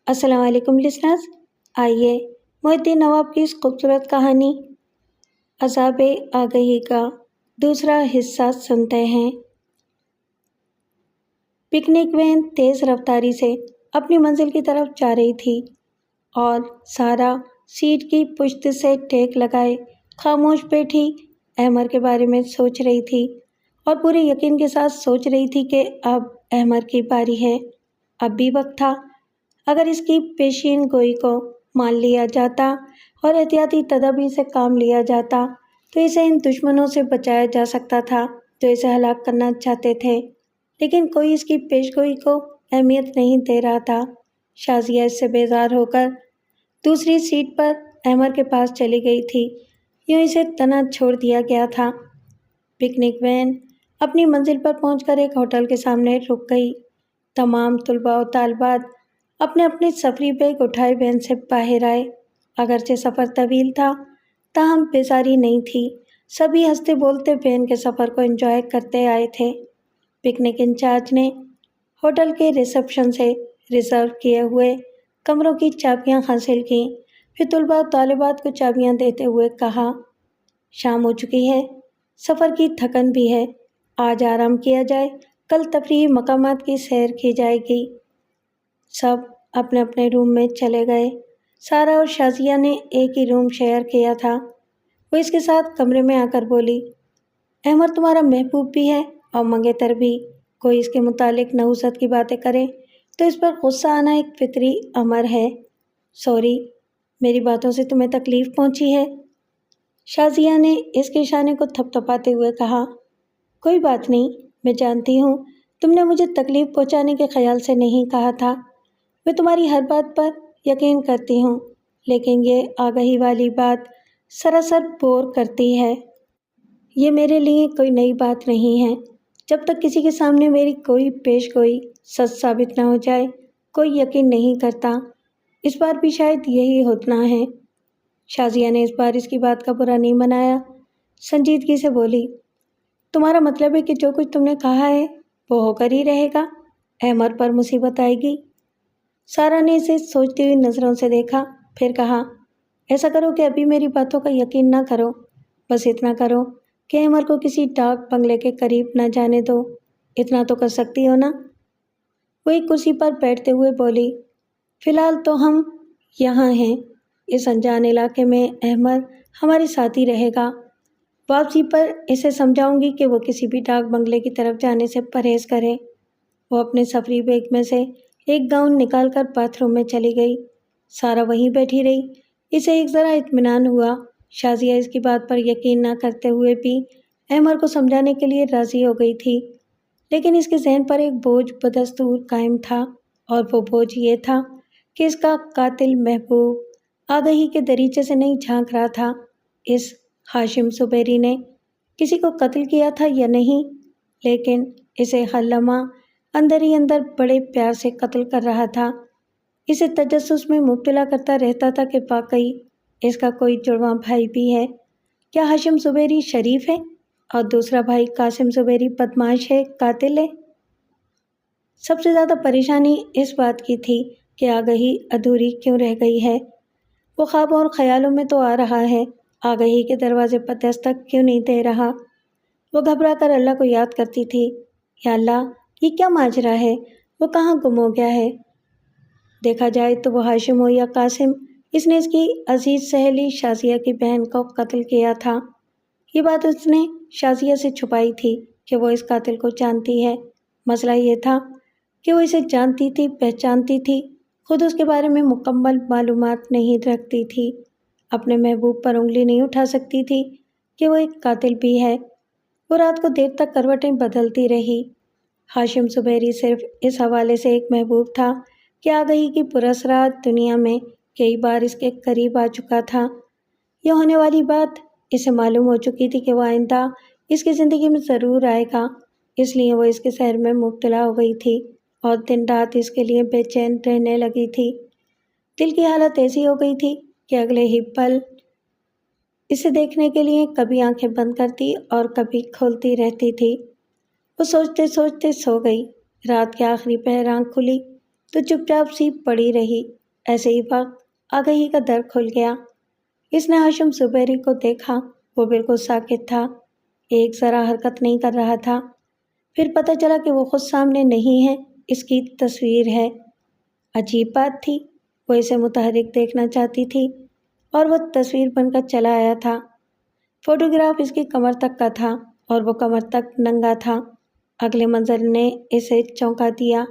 السلام علیکم لسنرز، آئیے محی الدین نواب کی اس خوبصورت کہانی عذاب آگہی کا دوسرا حصہ سنتے ہیں۔ پکنک وین تیز رفتاری سے اپنی منزل کی طرف جا رہی تھی اور سارا سیٹ کی پشت سے ٹیک لگائے خاموش بیٹھی احمر کے بارے میں سوچ رہی تھی اور پورے یقین کے ساتھ سوچ رہی تھی کہ اب احمر کی باری ہے، اب بھی وقت تھا۔ اگر اس کی پیشین گوئی کو مان لیا جاتا اور احتیاطی تدابیر سے کام لیا جاتا تو اسے ان دشمنوں سے بچایا جا سکتا تھا جو اسے ہلاک کرنا چاہتے تھے، لیکن کوئی اس کی پیش گوئی کو اہمیت نہیں دے رہا تھا۔ شازیہ اس سے بیزار ہو کر دوسری سیٹ پر احمر کے پاس چلی گئی تھی، یوں اسے تنہا چھوڑ دیا گیا تھا۔ پکنک وین اپنی منزل پر پہنچ کر ایک ہوٹل کے سامنے رک گئی۔ تمام طلباء و طالبات اپنے اپنے سفری بیگ اٹھائے وین سے باہر آئے۔ اگرچہ سفر طویل تھا تاہم بیزاری نہیں تھی، سبھی ہنستے بولتے وین کے سفر کو انجوائے کرتے آئے تھے۔ پکنک انچارج نے ہوٹل کے ریسیپشن سے ریزرو کیے ہوئے کمروں کی چابیاں حاصل کیں، پھر طلباء و طالبات کو چابیاں دیتے ہوئے کہا، شام ہو چکی ہے، سفر کی تھکن بھی ہے، آج آرام کیا جائے، کل تفریحی مقامات کی سیر کی جائے گی۔ سب اپنے اپنے روم میں چلے گئے۔ سارا اور شازیہ نے ایک ہی روم شیئر کیا تھا۔ وہ اس کے ساتھ کمرے میں آ کر بولی، احمر تمہارا محبوب بھی ہے اور منگیتر بھی، کوئی اس کے متعلق نحوست کی باتیں کرے تو اس پر غصہ آنا ایک فطری امر ہے۔ سوری، میری باتوں سے تمہیں تکلیف پہنچی ہے؟ شازیہ نے اس کے اشارے کو تھپتھپاتے ہوئے کہا، کوئی بات نہیں، میں جانتی ہوں تم نے مجھے تکلیف پہنچانے کے خیال سے نہیں کہا تھا، میں تمہاری ہر بات پر یقین کرتی ہوں، لیکن یہ آگہی والی بات سراسر بور کرتی ہے۔ یہ میرے لیے کوئی نئی بات نہیں ہے، جب تک کسی کے سامنے میری کوئی پیش گوئی سچ ثابت نہ ہو جائے کوئی یقین نہیں کرتا۔ اس بار بھی شاید یہی ہونا ہے۔ شازیہ نے اس بار اس کی بات کا برا نہیں منایا، سنجیدگی سے بولی، تمہارا مطلب ہے کہ جو کچھ تم نے کہا ہے وہ ہو کر ہی رہے گا، احمر پر مصیبت آئے گی؟ سارا نے اسے سوچتی ہوئی نظروں سے دیکھا، پھر کہا، ایسا کرو کہ ابھی میری باتوں کا یقین نہ کرو، بس اتنا کرو کہ احمر کو کسی ڈاک بنگلے کے قریب نہ جانے دو، اتنا تو کر سکتی ہو نا؟ وہ ایک کرسی پر بیٹھتے ہوئے بولی، فی الحال تو ہم یہاں ہیں، اس انجان علاقے میں احمر ہمارے ساتھ ہی رہے گا، واپسی پر اسے سمجھاؤں گی کہ وہ کسی بھی ڈاک بنگلے کی طرف جانے سے پرہیز کرے۔ وہ اپنے سفری بیگ میں سے ایک گاؤن نکال کر باتھ روم میں چلی گئی۔ سارا وہیں بیٹھی رہی، اسے ایک ذرا اطمینان ہوا۔ شازیہ اس کی بات پر یقین نہ کرتے ہوئے بھی احمر کو سمجھانے کے لیے راضی ہو گئی تھی، لیکن اس کے ذہن پر ایک بوجھ بدستور قائم تھا، اور وہ بوجھ یہ تھا کہ اس کا قاتل محبوب آگہی کے دریچے سے نہیں جھانک رہا تھا۔ اس ہاشم زبیری نے کسی کو قتل کیا تھا یا نہیں، لیکن اسے ہر لمحہ اندر ہی اندر بڑے پیار سے قتل کر رہا تھا۔ اسے تجسس میں مبتلا کرتا رہتا تھا کہ واقعی اس کا کوئی جڑواں بھائی بھی ہے، کیا ہاشم زبیری شریف ہے اور دوسرا بھائی قاسم زبیری بدمعاش ہے، قاتل ہے؟ سب سے زیادہ پریشانی اس بات کی تھی کہ آگہی ادھوری کیوں رہ گئی ہے۔ وہ خوابوں اور خیالوں میں تو آ رہا ہے، آگہی کے دروازے پر دستک کیوں نہیں دے رہا؟ وہ گھبرا کر اللہ کو یاد کرتی تھی، یا اللہ، یہ کیا ماجرا ہے، وہ کہاں گم ہو گیا ہے؟ دیکھا جائے تو وہ ہاشم ہو یا قاسم، اس نے اس کی عزیز سہیلی شازیہ کی بہن کو قتل کیا تھا۔ یہ بات اس نے شازیہ سے چھپائی تھی کہ وہ اس قاتل کو جانتی ہے۔ مسئلہ یہ تھا کہ وہ اسے جانتی تھی، پہچانتی تھی، خود اس کے بارے میں مکمل معلومات نہیں رکھتی تھی، اپنے محبوب پر انگلی نہیں اٹھا سکتی تھی کہ وہ ایک قاتل بھی ہے۔ وہ رات کو دیر تک کروٹیں بدلتی رہی۔ ہاشم زبیری صرف اس حوالے سے ایک محبوب تھا کہ آگہی کی پراسرار دنیا میں کئی بار اس کے قریب آ چکا تھا۔ یہ ہونے والی بات اسے معلوم ہو چکی تھی کہ وہ آئندہ اس کی زندگی میں ضرور آئے گا، اس لیے وہ اس کے سحر میں مبتلا ہو گئی تھی اور دن رات اس کے لیے بے چین رہنے لگی تھی۔ دل کی حالت ایسی ہو گئی تھی کہ اگلے ہی پل اسے دیکھنے کے لیے کبھی آنکھیں بند کرتی اور کبھی کھولتی رہتی تھی۔ وہ سوچتے سوچتے سو گئی۔ رات کے آخری پہر آنکھ کھلی تو چپ چاپ سی پڑی رہی، ایسے ہی وقت آگہی کا در کھل گیا۔ اس نے ہاشم زبیری کو دیکھا، وہ بالکل ساکت تھا، ایک ذرا حرکت نہیں کر رہا تھا۔ پھر پتہ چلا کہ وہ خود سامنے نہیں ہے، اس کی تصویر ہے۔ عجیب بات تھی، وہ اسے متحرک دیکھنا چاہتی تھی اور وہ تصویر بن کر چلا آیا تھا۔ فوٹوگراف اس کی کمر تک کا تھا اور وہ کمر تک ننگا تھا۔ اگلے منظر نے اسے چونکا دیا۔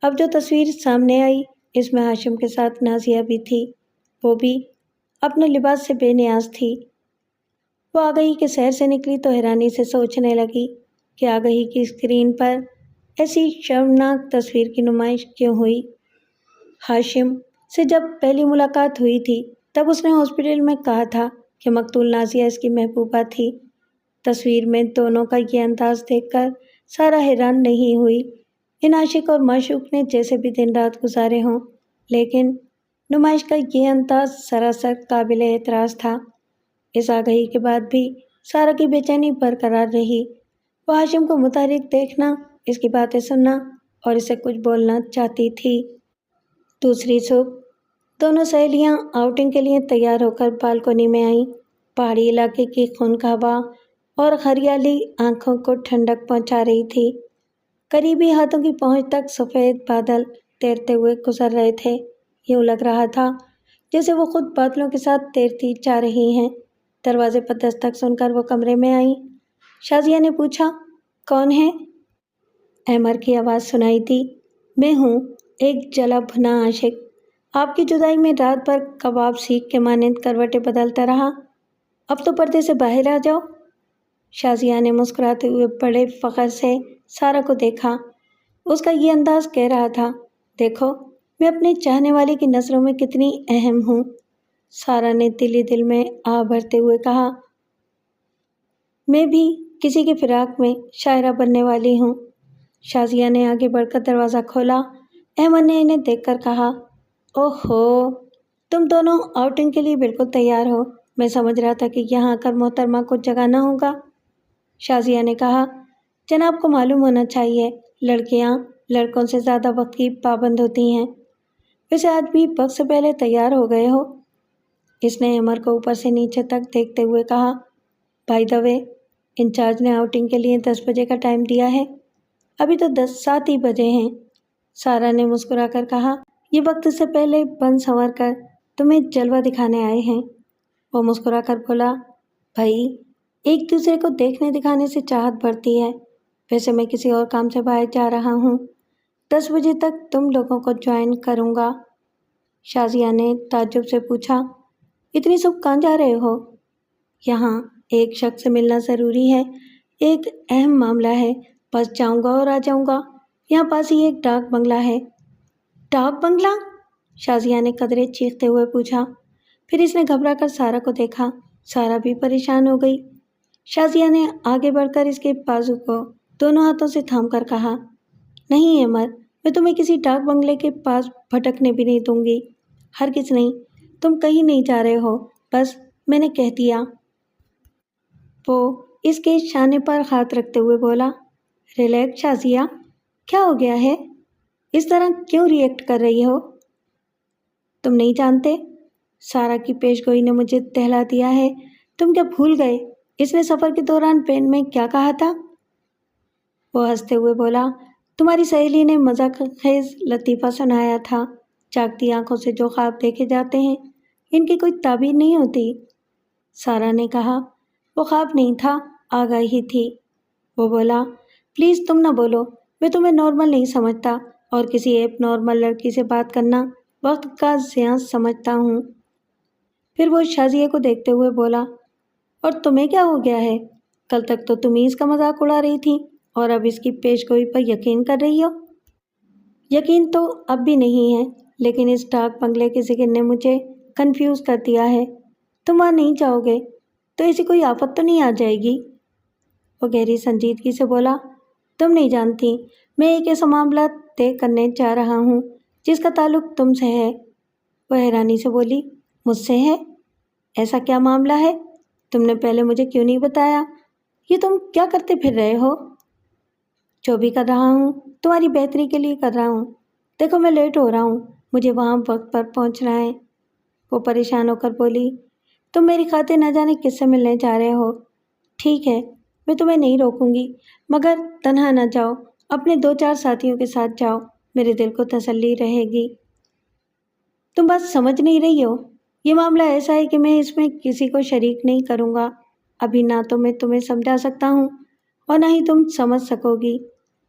اب جو تصویر سامنے آئی اس میں ہاشم کے ساتھ نازیہ بھی تھی، وہ بھی اپنے لباس سے بے نیاز تھی۔ وہ آگہی کے سیر سے نکلی تو حیرانی سے سوچنے لگی کہ آگہی کی اسکرین پر ایسی شرمناک تصویر کی نمائش کیوں ہوئی۔ ہاشم سے جب پہلی ملاقات ہوئی تھی تب اس نے ہاسپٹل میں کہا تھا کہ مقتول نازیہ اس کی محبوبہ تھی۔ تصویر میں دونوں کا یہ انداز دیکھ کر سارا حیران نہیں ہوئی۔ ان عاشق اور معشوق نے جیسے بھی دن رات گزارے ہوں، لیکن نمائش کا یہ انداز سراسر قابل اعتراض تھا۔ اس آگہی کے بعد بھی سارا کی بے چینی برقرار رہی۔ وہ ہاشم کو متحرک دیکھنا، اس کی باتیں سننا اور اسے کچھ بولنا چاہتی تھی۔ دوسری صبح دونوں سہیلیاں آؤٹنگ کے لیے تیار ہو کر بالکونی میں آئیں۔ پہاڑی علاقے کی خنک ہوا اور ہریالی آنکھوں کو ٹھنڈک پہنچا رہی تھی۔ قریبی ہاتھوں کی پہنچ تک سفید بادل تیرتے ہوئے گزر رہے تھے۔ یوں لگ رہا تھا جیسے وہ خود بادلوں کے ساتھ تیرتی جا رہی ہیں۔ دروازے پر دستک سن کر وہ کمرے میں آئیں۔ شازیہ نے پوچھا، کون ہے؟ احمر کی آواز سنائی دی، میں ہوں، ایک جلا بھنا عاشق۔ آپ کی جدائی میں رات بھر کباب سیخ کے مانند کروٹیں بدلتا رہا، اب تو پردے سے باہر آ جاؤ۔ شازیہ نے مسکراتے ہوئے بڑے فخر سے سارا کو دیکھا۔ اس کا یہ انداز کہہ رہا تھا، دیکھو میں اپنے چاہنے والے کی نظروں میں کتنی اہم ہوں۔ سارا نے دل ہی دل میں آہ بھرتے ہوئے کہا، میں بھی کسی کے فراق میں شاعرہ بننے والی ہوں۔ شازیہ نے آگے بڑھ کر دروازہ کھولا۔ احمد نے انہیں دیکھ کر کہا، اوہو، تم دونوں آؤٹنگ کے لیے بالکل تیار ہو۔ میں سمجھ رہا تھا کہ یہاں آ کر محترمہ کو جگانا ہوگا۔ شازیہ نے کہا، جناب کو معلوم ہونا چاہیے، لڑکیاں لڑکوں سے زیادہ وقت کی پابند ہوتی ہیں۔ ویسے آج بھی وقت سے پہلے تیار ہو گئے ہو؟ اس نے احمد کو اوپر سے نیچے تک دیکھتے ہوئے کہا، بائی دا وے، انچارج نے آؤٹنگ کے لیے 10 بجے کا ٹائم دیا ہے، ابھی تو 7 ہی بجے ہیں۔ سارا نے مسکرا کر کہا، یہ وقت سے پہلے بن سنور کر تمہیں جلوہ دکھانے آئے ہیں۔ وہ مسکرا کر بولا، بھائی ایک دوسرے کو دیکھنے دکھانے سے چاہت بڑھتی ہے، ویسے میں کسی اور کام سے باہر جا رہا ہوں، 10 بجے تک تم لوگوں کو جوائن کروں گا۔ شازیہ نے تعجب سے پوچھا، اتنی صبح کہاں جا رہے ہو؟ یہاں ایک شخص سے ملنا ضروری ہے، ایک اہم معاملہ ہے، بس جاؤں گا اور آ جاؤں گا۔ یہاں پاس ہی ایک ڈاک بنگلہ ہے۔ ڈاک بنگلہ؟ شازیہ نے قدرے چیختے ہوئے پوچھا۔ پھر اس نے گھبرا کر سارا کو دیکھا۔ سارا بھی پریشان ہو گئی۔ شازیہ نے آگے بڑھ کر اس کے بازو کو دونوں ہاتھوں سے تھام کر کہا، نہیں احمد، میں تمہیں کسی ڈاک بنگلے کے پاس بھٹکنے بھی نہیں دوں گی، ہرگز نہیں، تم کہیں نہیں جا رہے ہو، بس میں نے کہہ دیا۔ وہ اس کے شانے پر ہاتھ رکھتے ہوئے بولا، ریلیکس شازیہ، کیا ہو گیا ہے؟ اس طرح کیوں ری ایکٹ کر رہی ہو؟ تم نہیں جانتے، سارا کی پیش گوئی نے مجھے دہلا دیا ہے۔ تم کیا بھول گئے اس نے سفر کے دوران پین میں کیا کہا تھا؟ وہ ہنستے ہوئے بولا، تمہاری سہیلی نے مذاق خیز لطیفہ سنایا تھا، جاگتی آنکھوں سے جو خواب دیکھے جاتے ہیں ان کی کوئی تعبیر نہیں ہوتی۔ سارا نے کہا، وہ خواب نہیں تھا، آگاہی تھی۔ وہ بولا، پلیز تم نہ بولو، میں تمہیں نارمل نہیں سمجھتا اور کسی ایپ نارمل لڑکی سے بات کرنا وقت کا ضیاع سمجھتا ہوں۔ پھر وہ شازیہ کو دیکھتے ہوئے بولا، اور تمہیں کیا ہو گیا ہے؟ کل تک تو تم ہی اس کا مذاق اڑا رہی تھی اور اب اس کی پیش گوئی پر یقین کر رہی ہو؟ یقین تو اب بھی نہیں ہے، لیکن اس ڈاک بنگلے کے ذکر نے مجھے کنفیوز کر دیا ہے۔ تم وہاں نہیں جاؤ گے تو ایسی کوئی آفت تو نہیں آ جائے گی؟ وہ گہری سنجیدگی سے بولا، تم نہیں جانتی، میں ایک ایسا معاملہ طے کرنے جا رہا ہوں جس کا تعلق تم سے ہے۔ وہ حیرانی سے بولی، مجھ سے ہے؟ ایسا کیا معاملہ ہے؟ تم نے پہلے مجھے کیوں نہیں بتایا؟ یہ تم کیا کرتے پھر رہے ہو؟ جو بھی کر رہا ہوں تمہاری بہتری کے لیے کر رہا ہوں۔ دیکھو میں لیٹ ہو رہا ہوں، مجھے وہاں وقت پر پہنچنا ہے۔ وہ پریشان ہو کر بولی، تم میری خاطر نہ جانے کس سے ملنے جا رہے ہو؟ ٹھیک ہے، میں تمہیں نہیں روکوں گی، مگر تنہا نہ جاؤ، اپنے 2-4 ساتھیوں کے ساتھ جاؤ، میرے دل کو تسلی رہے گی۔ تم بات سمجھ نہیں رہی ہو، یہ معاملہ ایسا ہے کہ میں اس میں کسی کو شریک نہیں کروں گا۔ ابھی نہ تو میں تمہیں سمجھا سکتا ہوں اور نہ ہی تم سمجھ سکو گی۔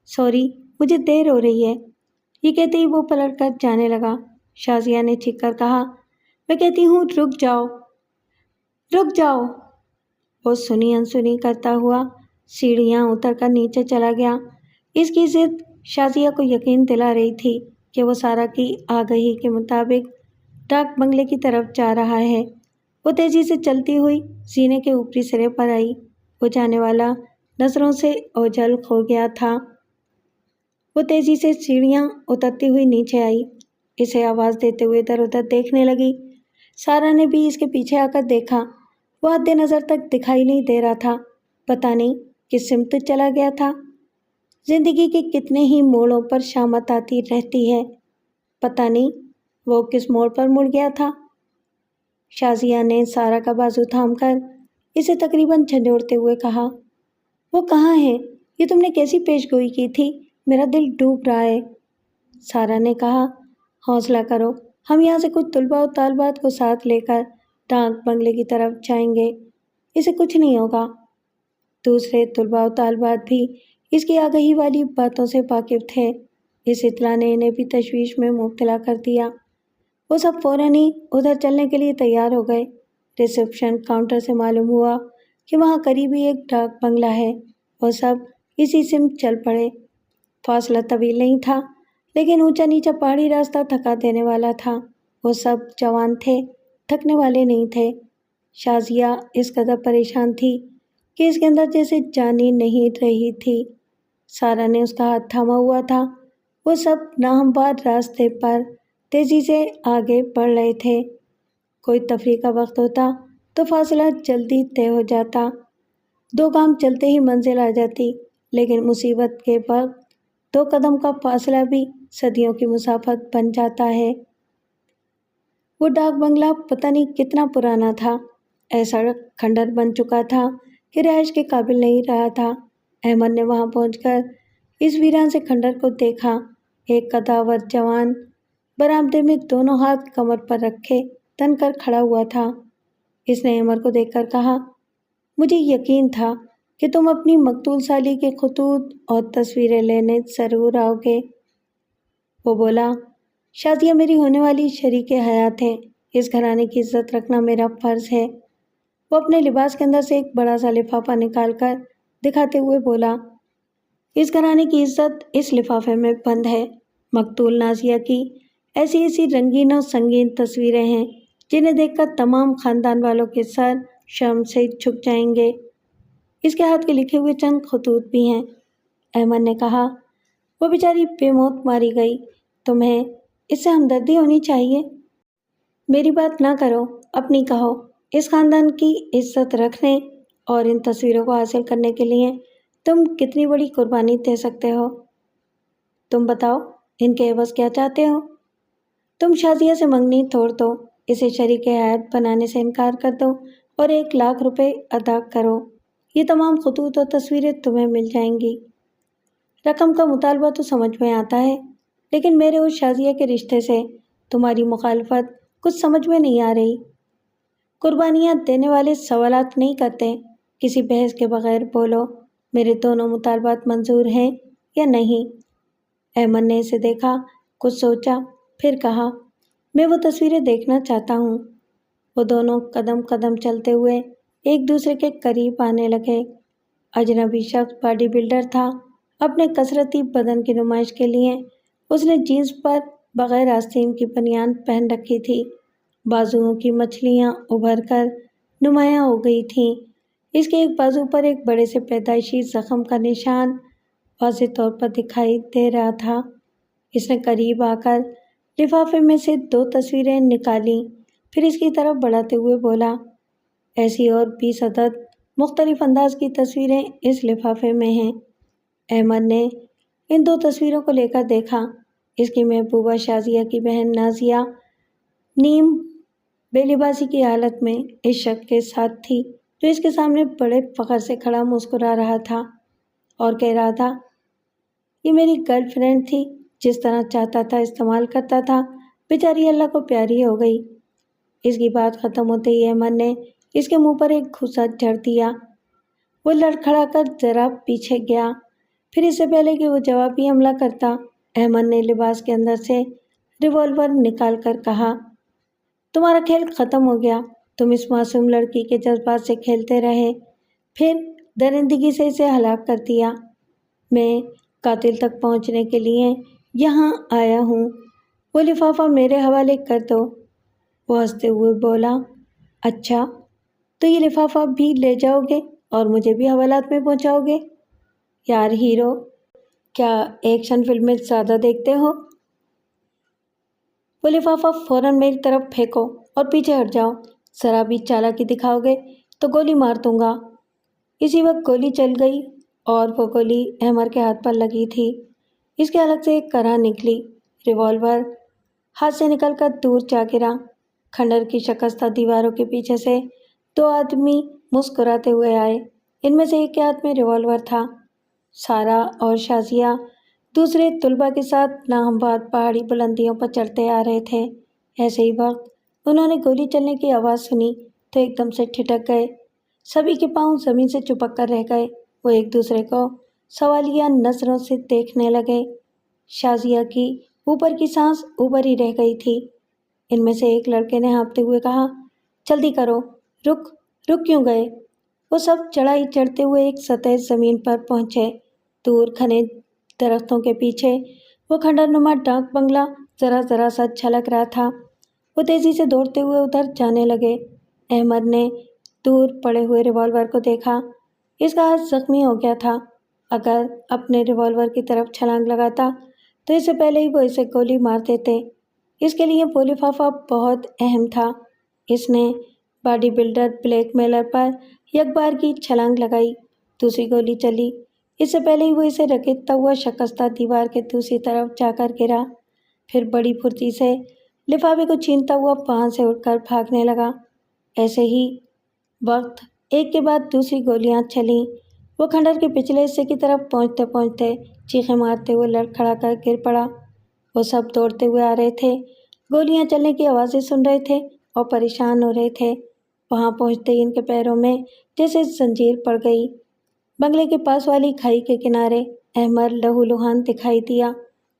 سوری، مجھے دیر ہو رہی ہے۔ یہ کہتے ہی وہ پلٹ کر جانے لگا۔ شازیہ نے چیخ کر کہا، میں کہتی ہوں رک جاؤ، رک جاؤ۔ وہ سنی انسنی کرتا ہوا سیڑھیاں اتر کر نیچے چلا گیا۔ اس کی ضد شازیہ کو یقین دلا رہی تھی کہ وہ سارا کی آگہی کے مطابق ڈاک بنگلے کی طرف جا رہا ہے۔ وہ تیزی سے چلتی ہوئی زینے کے اوپری سرے پر آئی۔ وہ جانے والا نظروں سے اوجھل ہو گیا تھا۔ وہ تیزی سے سیڑھیاں اترتی ہوئی نیچے آئی، اسے آواز دیتے ہوئے ادھر ادھر دیکھنے لگی۔ سارا نے بھی اس کے پیچھے آ کر دیکھا۔ وہ حد نظر تک دکھائی نہیں دے رہا تھا، پتہ نہیں کس سمت چلا گیا تھا۔ زندگی کے کتنے ہی موڑوں پر شامت آتی رہتی ہے، پتہ نہیں وہ کس موڑ پر مڑ گیا تھا۔ شازیہ نے سارا کا بازو تھام کر اسے تقریباً جھنجھوڑتے ہوئے کہا، وہ کہاں ہے؟ یہ تم نے کیسی پیش گوئی کی تھی؟ میرا دل ڈوب رہا ہے۔ سارا نے کہا، حوصلہ کرو، ہم یہاں سے کچھ طلباء و طالبات کو ساتھ لے کر ڈاک بنگلے کی طرف جائیں گے، اسے کچھ نہیں ہوگا۔ دوسرے طلباء و طالبات بھی اس کی آگہی والی باتوں سے واقف تھے۔ اس اطلاع نے انہیں بھی تشویش میں مبتلا کر دیا۔ وہ سب فوراً ہی ادھر چلنے کے لیے تیار ہو گئے۔ ریسیپشن کاؤنٹر سے معلوم ہوا کہ وہاں قریب ہی ایک ڈاک بنگلہ ہے۔ وہ سب اسی سمت چل پڑے۔ فاصلہ طویل نہیں تھا، لیکن اونچا نیچا پہاڑی راستہ تھکا دینے والا تھا۔ وہ سب جوان تھے، تھکنے والے نہیں تھے۔ شازیہ اس قدر پریشان تھی کہ اس کے اندر جیسے جان ہی نہیں رہی تھی۔ سارا نے اس کا ہاتھ تھاما ہوا تھا۔ وہ سب ناہموار راستے پر تیزی سے آگے بڑھ رہے تھے۔ کوئی تفریح کا وقت ہوتا تو فاصلہ جلدی طے ہو جاتا، 2 گام چلتے ہی منزل آ جاتی، لیکن مصیبت کے وقت 2 قدم کا فاصلہ بھی صدیوں کی مسافت بن جاتا ہے۔ وہ ڈاک بنگلہ پتہ نہیں کتنا پرانا تھا، ایسا کھنڈر بن چکا تھا کہ رہائش کے قابل نہیں رہا تھا۔ احمد نے وہاں پہنچ کر اس ویران سے کھنڈر کو دیکھا۔ ایک قداور جوان برآمدے میں دونوں ہاتھ کمر پر رکھے تن کر کھڑا ہوا تھا۔ اس نے احمد کو دیکھ کر کہا، مجھے یقین تھا کہ تم اپنی مقتول سالی کے خطوط اور تصویریں لینے ضرور آؤ گے۔ وہ بولا، شازیہ میری ہونے والی شریک حیات ہے، اس گھرانے کی عزت رکھنا میرا فرض ہے۔ وہ اپنے لباس کے اندر سے ایک بڑا سا لفافہ نکال کر دکھاتے ہوئے بولا، اس گھرانے کی عزت اس لفافے میں بند ہے۔ مقتول نازیہ کی ایسی ایسی رنگین و سنگین تصویریں ہیں جنہیں دیکھ کر تمام خاندان والوں کے سر شرم سے جھک جائیں گے۔ اس کے ہاتھ کے لکھے ہوئے چند خطوط بھی ہیں۔ احمد نے کہا، وہ بیچاری بے موت ماری گئی، تمہیں اس سے ہمدردی ہونی چاہیے۔ میری بات نہ کرو، اپنی کہو۔ اس خاندان کی عزت رکھنے اور ان تصویروں کو حاصل کرنے کے لیے تم کتنی بڑی قربانی دے سکتے ہو؟ تم بتاؤ، ان کے عوض کیا چاہتے ہو؟ تم شازیہ سے منگنی توڑ دو، اسے شریک حیات بنانے سے انکار کر دو اور 1,00,000 روپے ادا کرو۔ یہ تمام خطوط اور تصویریں تمہیں مل جائیں گی۔ رقم کا مطالبہ تو سمجھ میں آتا ہے، لیکن میرے اور شازیہ کے رشتے سے تمہاری مخالفت کچھ سمجھ میں نہیں آ رہی۔ قربانیاں دینے والے سوالات نہیں کرتے، کسی بحث کے بغیر بولو، میرے دونوں مطالبات منظور ہیں یا نہیں؟ احمد نے اسے دیکھا، کچھ سوچا، پھر کہا، میں وہ تصویریں دیکھنا چاہتا ہوں۔ وہ دونوں قدم قدم چلتے ہوئے ایک دوسرے کے قریب آنے لگے۔ اجنبی شخص باڈی بلڈر تھا۔ اپنے کثرتی بدن کی نمائش کے لیے اس نے جینس پر بغیر آستین کی بنیان پہن رکھی تھی۔ بازوؤں کی مچھلیاں ابھر کر نمایاں ہو گئی تھیں۔ اس کے ایک بازو پر ایک بڑے سے پیدائشی زخم کا نشان واضح طور پر دکھائی دے رہا تھا۔ اس نے قریب آ کر لفافے میں سے 2 تصویریں نکالیں، پھر اس کی طرف بڑھاتے ہوئے بولا، ایسی اور 20 عدد مختلف انداز کی تصویریں اس لفافے میں ہیں۔ احمد نے ان 2 تصویروں کو لے کر دیکھا۔ اس کی محبوبہ شازیہ کی بہن نازیہ نیم بے لباسی کی حالت میں اس شخص کے ساتھ تھی جو اس کے سامنے بڑے فخر سے کھڑا مسکرا رہا تھا اور کہہ رہا تھا، یہ میری گرل فرینڈ تھی، جس طرح چاہتا تھا استعمال کرتا تھا، بیچاری اللہ کو پیاری ہو گئی۔ اس کی بات ختم ہوتے ہی احمد نے اس کے منہ پر ایک گھوسا جھڑ دیا۔ وہ لڑکھڑا کر ذرا پیچھے گیا، پھر اس سے پہلے کہ وہ جوابی حملہ کرتا، احمد نے لباس کے اندر سے ریوالور نکال کر کہا، تمہارا کھیل ختم ہو گیا، تم اس معصوم لڑکی کے جذبات سے کھیلتے رہے، پھر درندگی سے اسے ہلاک کر دیا۔ میں قاتل تک پہنچنے کے لیے یہاں آیا ہوں، وہ لفافہ میرے حوالے کر دو۔ وہ ہنستے ہوئے بولا، اچھا تو یہ لفافہ بھی لے جاؤ گے اور مجھے بھی حوالات میں پہنچاؤ گے؟ یار ہیرو، کیا ایکشن فلمیں زیادہ دیکھتے ہو؟ وہ لفافہ فوراً میری طرف پھینکو اور پیچھے ہٹ جاؤ، ذرا بھی چالاکی دکھاؤ گے تو گولی مار دوں گا۔ اسی وقت گولی چل گئی اور وہ گولی احمد کے ہاتھ پر لگی تھی۔ اس کے حلق سے ایک کرا نکلی، ریوالور ہاتھ سے نکل کر دور جا گرا۔ کھنڈر کی شکستہ دیواروں کے پیچھے سے دو آدمی مسکراتے ہوئے آئے، ان میں سے ایک کے ہاتھ میں ریوالور تھا۔ سارا اور شازیہ دوسرے طلباء کے ساتھ ناہموار پہاڑی بلندیوں پر چڑھتے آ رہے تھے۔ ایسے ہی وقت انہوں نے گولی چلنے کی آواز سنی تو ایک دم سے ٹھٹک گئے، سبھی کے پاؤں زمین سے چپک کر رہ گئے۔ وہ ایک دوسرے کو سوالیہ نظروں سے دیکھنے لگے۔ شازیہ کی اوپر کی سانس اوپر ہی رہ گئی تھی۔ ان میں سے ایک لڑکے نے ہانپتے ہوئے کہا، جلدی کرو، رک کیوں گئے؟ وہ سب چڑھائی چڑھتے ہوئے ایک سطح زمین پر پہنچے۔ دور گھنے درختوں کے پیچھے وہ کھنڈر نما ڈاک بنگلہ ذرا سا جھلک رہا تھا۔ وہ تیزی سے دوڑتے ہوئے ادھر جانے لگے۔ احمد نے دور پڑے ہوئے ریوالور کو دیکھا، اس کا ہاتھ زخمی ہو گیا تھا۔ اگر اپنے ریوالور کی طرف چھلانگ لگاتا تو اس سے پہلے ہی وہ اسے گولی مار دیتے۔ اس کے لیے وہ لفافہ بہت اہم تھا۔ اس نے باڈی بلڈر بلیک میلر پر یک بار کی چھلانگ لگائی، دوسری گولی چلی، اس سے پہلے ہی وہ اسے رگڑتا ہوا شکستہ دیوار کے دوسری طرف جا کر گرا، پھر بڑی پھرتی سے لفافے کو چھینتا ہوا وہاں سے اٹھ کر بھاگنے لگا۔ ایسے ہی وقت ایک کے بعد دوسری گولیاں چلیں۔ وہ کھنڈر کے پچھلے حصے کی طرف پہنچتے پہنچتے چیخیں مارتے ہوئے لڑکھڑا کر گر پڑا۔ وہ سب دوڑتے ہوئے آ رہے تھے، گولیاں چلنے کی آوازیں سن رہے تھے اور پریشان ہو رہے تھے۔ وہاں پہنچتے ہی ان کے پیروں میں جیسے زنجیر پڑ گئی۔ بنگلے کے پاس والی کھائی کے کنارے احمد لہولہان دکھائی دیا۔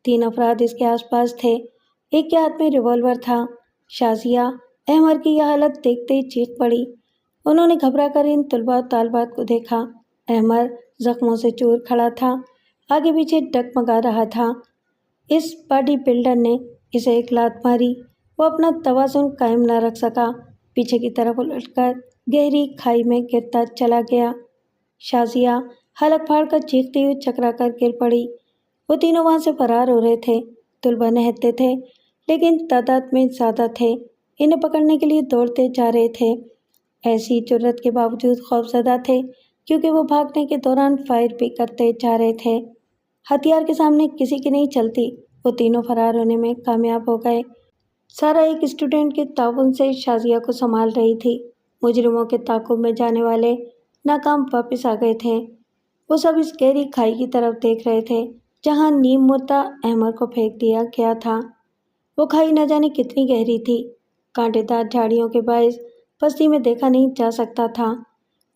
3 افراد اس کے آس پاس تھے، ایک کے ہاتھ میں ریوالور تھا۔ شازیہ احمد کی یہ حالت دیکھتے ہی چیخ پڑی۔ انہوں نے گھبرا کر ان طلباء و طالبات کو دیکھا۔ احمد زخموں سے چور کھڑا تھا، آگے پیچھے ڈگمگا رہا تھا۔ اس باڈی بلڈر نے اسے ایک لات ماری، وہ اپنا توازن قائم نہ رکھ سکا، پیچھے کی طرف الٹ کر گہری کھائی میں گرتا چلا گیا۔ شازیہ حلق پھاڑ کر چیختی ہوئی چکرا کر گر پڑی۔ وہ تینوں وہاں سے فرار ہو رہے تھے۔ طلباء نہتے تھے لیکن تعداد میں زیادہ تھے، انہیں پکڑنے کے لیے دوڑتے جا رہے تھے۔ ایسی جرات کے باوجود خوفزدہ تھے کیونکہ وہ بھاگنے کے دوران فائر بھی کرتے جا رہے تھے۔ ہتھیار کے سامنے کسی کی نہیں چلتی، وہ تینوں فرار ہونے میں کامیاب ہو گئے۔ سارا ایک اسٹوڈنٹ کے تعاون سے شازیہ کو سنبھال رہی تھی۔ مجرموں کے تعاقب میں جانے والے ناکام واپس آ گئے تھے۔ وہ سب اس گہری کھائی کی طرف دیکھ رہے تھے جہاں نیم مردہ احمد کو پھینک دیا گیا تھا۔ وہ کھائی نہ جانے کتنی گہری تھی، کانٹے دار جھاڑیوں کے باعث پستی میں دیکھا نہیں جا سکتا تھا۔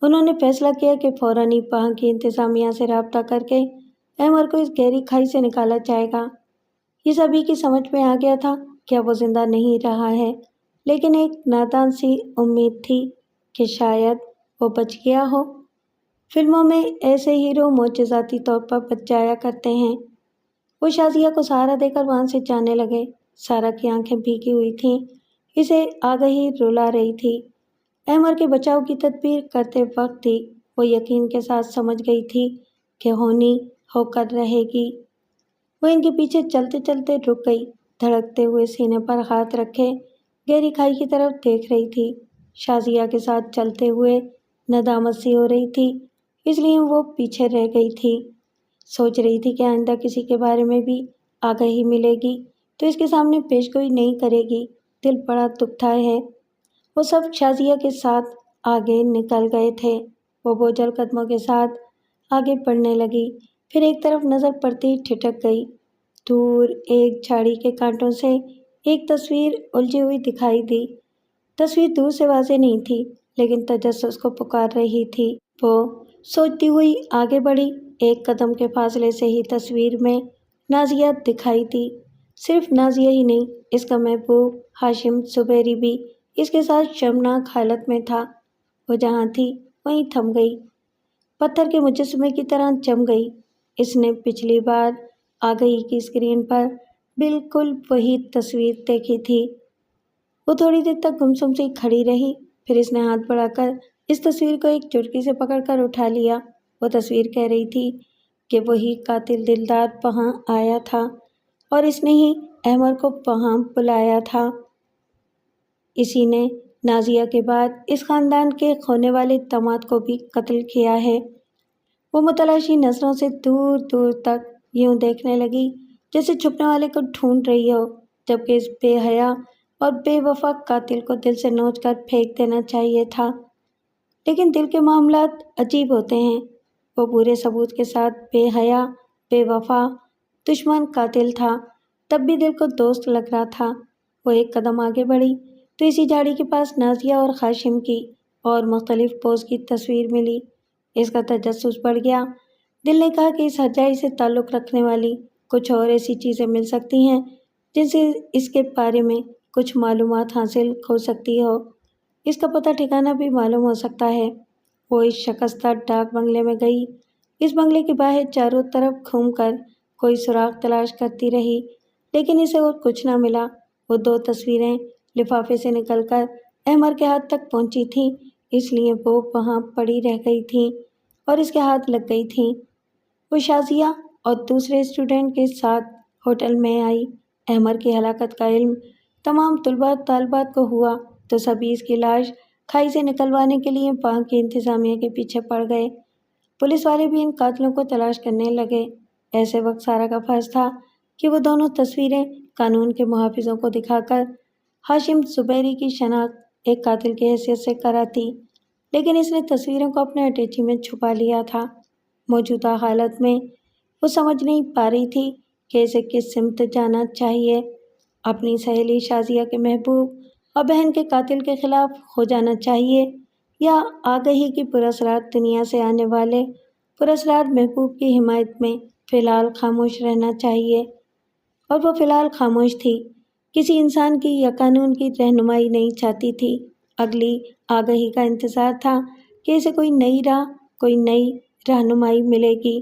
انہوں نے فیصلہ کیا کہ فوراً ہی وہاں کی انتظامیہ سے رابطہ کر کے احمد کو اس گہری کھائی سے نکالا جائے گا۔ یہ سبھی کی سمجھ میں آ گیا تھا کہ اب وہ زندہ نہیں رہا ہے، لیکن ایک نادان سی امید تھی کہ شاید وہ بچ گیا ہو۔ فلموں میں ایسے ہیرو معجزاتی طور پر بچ جایا کرتے ہیں۔ وہ شازیہ کو سہارا دے کر وہاں سے جانے لگے۔ سارا کی آنکھیں بھیگی ہوئی تھیں، اسے آگہی رلا رہی تھی۔ احمد کے بچاؤ کی تدبیر کرتے وقت ہی وہ یقین کے ساتھ سمجھ گئی تھی کہ ہونی ہو کر رہے گی۔ وہ ان کے پیچھے چلتے چلتے رک گئی، دھڑکتے ہوئے سینے پر ہاتھ رکھے گہری کھائی کی طرف دیکھ رہی تھی۔ شازیہ کے ساتھ چلتے ہوئے ندامت سی ہو رہی تھی، اس لیے وہ پیچھے رہ گئی تھی۔ سوچ رہی تھی کہ آئندہ کسی کے بارے میں بھی آگہی ملے گی تو اس کے سامنے پیشگوئی نہیں کرے گی۔ دل بڑا دکھتا ہے۔ وہ سب شازیہ کے ساتھ آگے نکل گئے تھے۔ وہ بوجھل قدموں کے ساتھ آگے بڑھنے لگی، پھر ایک طرف نظر پڑتی ٹھٹک گئی۔ دور ایک جھاڑی کے کانٹوں سے ایک تصویر الجھی ہوئی دکھائی دی۔ تصویر دور سے واضح نہیں تھی، لیکن تجسس کو پکار رہی تھی۔ وہ سوچتی ہوئی آگے بڑھی۔ ایک قدم کے فاصلے سے ہی تصویر میں نازیہ دکھائی دی۔ صرف نازیہ ہی نہیں، اس کا محبوب ہاشم زبیری بھی اس کے ساتھ شرمناک حالت میں تھا۔ وہ جہاں تھی وہیں تھم گئی، پتھر کے مجسمے کی طرح جم گئی۔ اس نے پچھلی بار آگہی کی اسکرین پر بالکل وہی تصویر دیکھی تھی۔ وہ تھوڑی دیر تک گمسم سی کھڑی رہی، پھر اس نے ہاتھ بڑھا کر اس تصویر کو ایک چٹکی سے پکڑ کر اٹھا لیا۔ وہ تصویر کہہ رہی تھی کہ وہی قاتل دلدار وہاں آیا تھا اور اس نے ہی احمر کو وہاں بلایا تھا۔ اسی نے نازیہ کے بعد اس خاندان کے کھونے والے داماد کو بھی قتل کیا ہے۔ وہ متلاشی نظروں سے دور دور تک یوں دیکھنے لگی جیسے چھپنے والے کو ڈھونڈ رہی ہو، جبکہ اس بے حیا اور بے وفا قاتل کو دل سے نوچ کر پھینک دینا چاہیے تھا۔ لیکن دل کے معاملات عجیب ہوتے ہیں۔ وہ پورے ثبوت کے ساتھ بے حیا، بے وفا، دشمن قاتل تھا، تب بھی دل کو دوست لگ رہا تھا۔ وہ ایک قدم آگے بڑھی تو اسی جھاڑی کے پاس نازیہ اور ہاشم کی اور مختلف پوز کی تصویر ملی۔ اس کا تجسس بڑھ گیا۔ دل نے کہا کہ اس ہرجائی سے تعلق رکھنے والی کچھ اور ایسی چیزیں مل سکتی ہیں جن سے اس کے بارے میں کچھ معلومات حاصل ہو سکتی ہو۔ اس کا پتہ ٹھکانہ بھی معلوم ہو سکتا ہے۔ وہ اس شکستہ ڈاک بنگلے میں گئی۔ اس بنگلے کے باہر چاروں طرف گھوم کر کوئی سراغ تلاش کرتی رہی، لیکن اسے اور کچھ نہ ملا۔ وہ 2 تصویریں لفافے سے نکل کر احمر کے ہاتھ تک پہنچی تھیں، اس لیے وہ وہاں پڑی رہ گئی تھیں اور اس کے ہاتھ لگ گئی تھیں۔ وہ شازیہ اور دوسرے اسٹوڈنٹ کے ساتھ ہوٹل میں آئی۔ احمر کی ہلاکت کا علم تمام طلباء طالبات کو ہوا تو سبھی اس کی لاش کھائی سے نکلوانے کے لیے وہاں کی انتظامیہ کے پیچھے پڑ گئے۔ پولیس والے بھی ان قاتلوں کو تلاش کرنے لگے۔ ایسے وقت سارا کا فرض تھا کہ وہ دونوں تصویریں قانون کے محافظوں کو دکھا کر ہاشم زبیری کی شناخت ایک قاتل کی حیثیت سے کراتی، لیکن اس نے تصویروں کو اپنے اٹیچی میں چھپا لیا تھا۔ موجودہ حالت میں وہ سمجھ نہیں پا رہی تھی کہ اسے کس سمت جانا چاہیے۔ اپنی سہیلی شازیہ کے محبوب اور بہن کے قاتل کے خلاف ہو جانا چاہیے، یا آگہی کی پراسرار دنیا سے آنے والے پراسرار محبوب کی حمایت میں فی الحال خاموش رہنا چاہیے۔ اور وہ فی الحال خاموش تھی، کسی انسان کی یا قانون کی رہنمائی نہیں چاہتی تھی۔ اگلی آگہی کا انتظار تھا کہ اسے کوئی نئی راہ، کوئی نئی رہنمائی ملے گی۔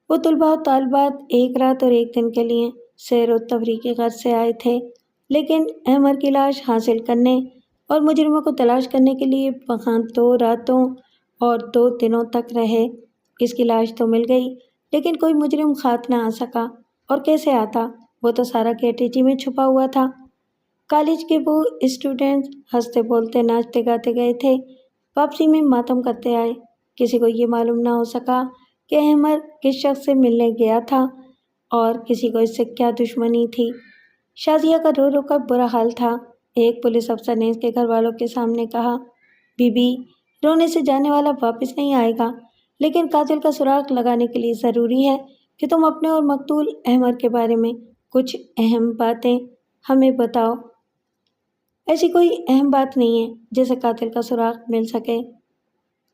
وہ طلباء و طالبات ایک رات اور ایک دن کے لیے سیر و تفریح کی غرض سے آئے تھے، لیکن احمر کی لاش حاصل کرنے اور مجرموں کو تلاش کرنے کے لیے وہاں 2 راتوں اور 2 دنوں تک رہے۔ اس کی لاش تو مل گئی، لیکن کوئی مجرم ہاتھ نہ آ سکا۔ اور کیسے آتا؟ وہ تو سارا کے اٹیچی میں چھپا ہوا تھا۔ کالج کے وہ اسٹوڈنٹس ہنستے بولتے ناچتے گاتے گئے تھے، واپسی میں ماتم کرتے آئے۔ کسی کو یہ معلوم نہ ہو سکا کہ احمر کس شخص سے ملنے گیا تھا اور کسی کو اس سے کیا دشمنی تھی۔ شازیہ کا رو رو کر برا حال تھا۔ ایک پولیس افسر نے اس کے گھر والوں کے سامنے کہا، بی بی، رونے سے جانے والا واپس نہیں آئے گا، لیکن قاتل کا سراغ لگانے کے لیے ضروری ہے کہ تم اپنے اور مقتول احمر کے بارے میں کچھ اہم باتیں ہمیں بتاؤ۔ ایسی کوئی اہم بات نہیں ہے جس سے قاتل کا سراغ مل سکے۔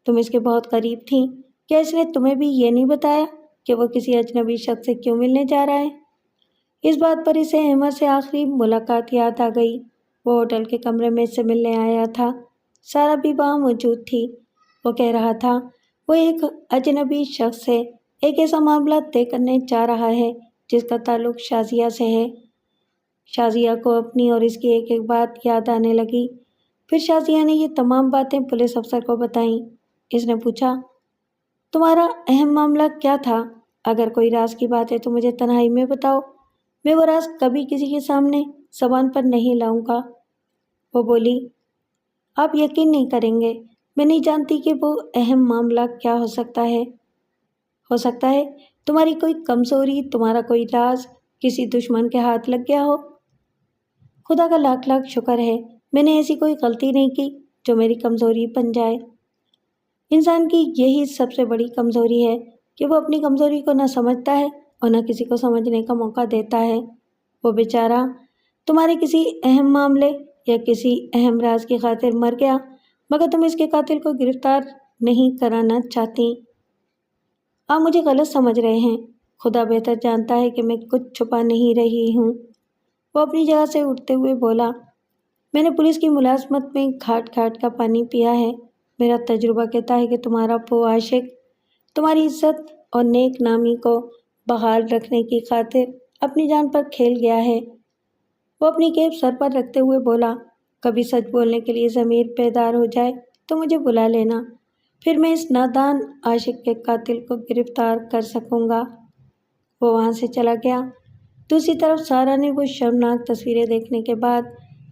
تم اس کے بہت قریب تھیں، کیا اس نے تمہیں بھی یہ نہیں بتایا کہ وہ کسی اجنبی شخص سے کیوں ملنے جا رہا ہے؟ اس بات پر اسے احمر سے آخری ملاقات یاد آ گئی۔ وہ ہوٹل کے کمرے میں اس سے ملنے آیا تھا، سارا بھی وہاں موجود تھی۔ وہ کہہ رہا تھا وہ ایک اجنبی شخص سے ایک ایسا معاملہ طے کرنے جا رہا ہے جس کا تعلق شازیہ سے ہے۔ شازیہ کو اپنی اور اس کی ایک ایک بات یاد آنے لگی۔ پھر شازیہ نے یہ تمام باتیں پولیس افسر کو بتائیں۔ اس نے پوچھا، تمہارا اہم معاملہ کیا تھا؟ اگر کوئی راز کی بات ہے تو مجھے تنہائی میں بتاؤ، میں وہ راز کبھی کسی کے سامنے زبان پر نہیں لاؤں گا۔ وہ بولی، آپ یقین نہیں کریں گے، میں نہیں جانتی کہ وہ اہم معاملہ کیا ہو سکتا ہے۔ ہو سکتا ہے تمہاری کوئی کمزوری، تمہارا کوئی راز، کسی دشمن کے ہاتھ لگ گیا ہو۔ خدا کا لاکھ لاکھ شکر ہے میں نے ایسی کوئی غلطی نہیں کی جو میری کمزوری بن جائے۔ انسان کی یہی سب سے بڑی کمزوری ہے کہ وہ اپنی کمزوری کو نہ سمجھتا ہے اور نہ کسی کو سمجھنے کا موقع دیتا ہے۔ وہ بیچارہ تمہارے کسی اہم معاملے یا کسی اہم راز کی خاطر مر گیا، مگر تم اس کے قاتل کو گرفتار نہیں کرانا چاہتی۔ آپ مجھے غلط سمجھ رہے ہیں۔ خدا بہتر جانتا ہے کہ میں کچھ چھپا نہیں رہی ہوں۔ وہ اپنی جگہ سے اٹھتے ہوئے بولا، میں نے پولیس کی ملازمت میں گھاٹ گھاٹ کا پانی پیا ہے۔ میرا تجربہ کہتا ہے کہ تمہارا وہ عاشق تمہاری عزت اور نیک نامی کو بحال رکھنے کی خاطر اپنی جان پر کھیل گیا ہے۔ وہ اپنی کیپ سر پر رکھتے ہوئے بولا، کبھی سچ بولنے کے لیے ضمیر بیدار ہو جائے تو مجھے بلا لینا، پھر میں اس نادان عاشق کے قاتل کو گرفتار کر سکوں گا۔ وہ وہاں سے چلا گیا۔ دوسری طرف سارہ نے وہ شرمناک تصویریں دیکھنے کے بعد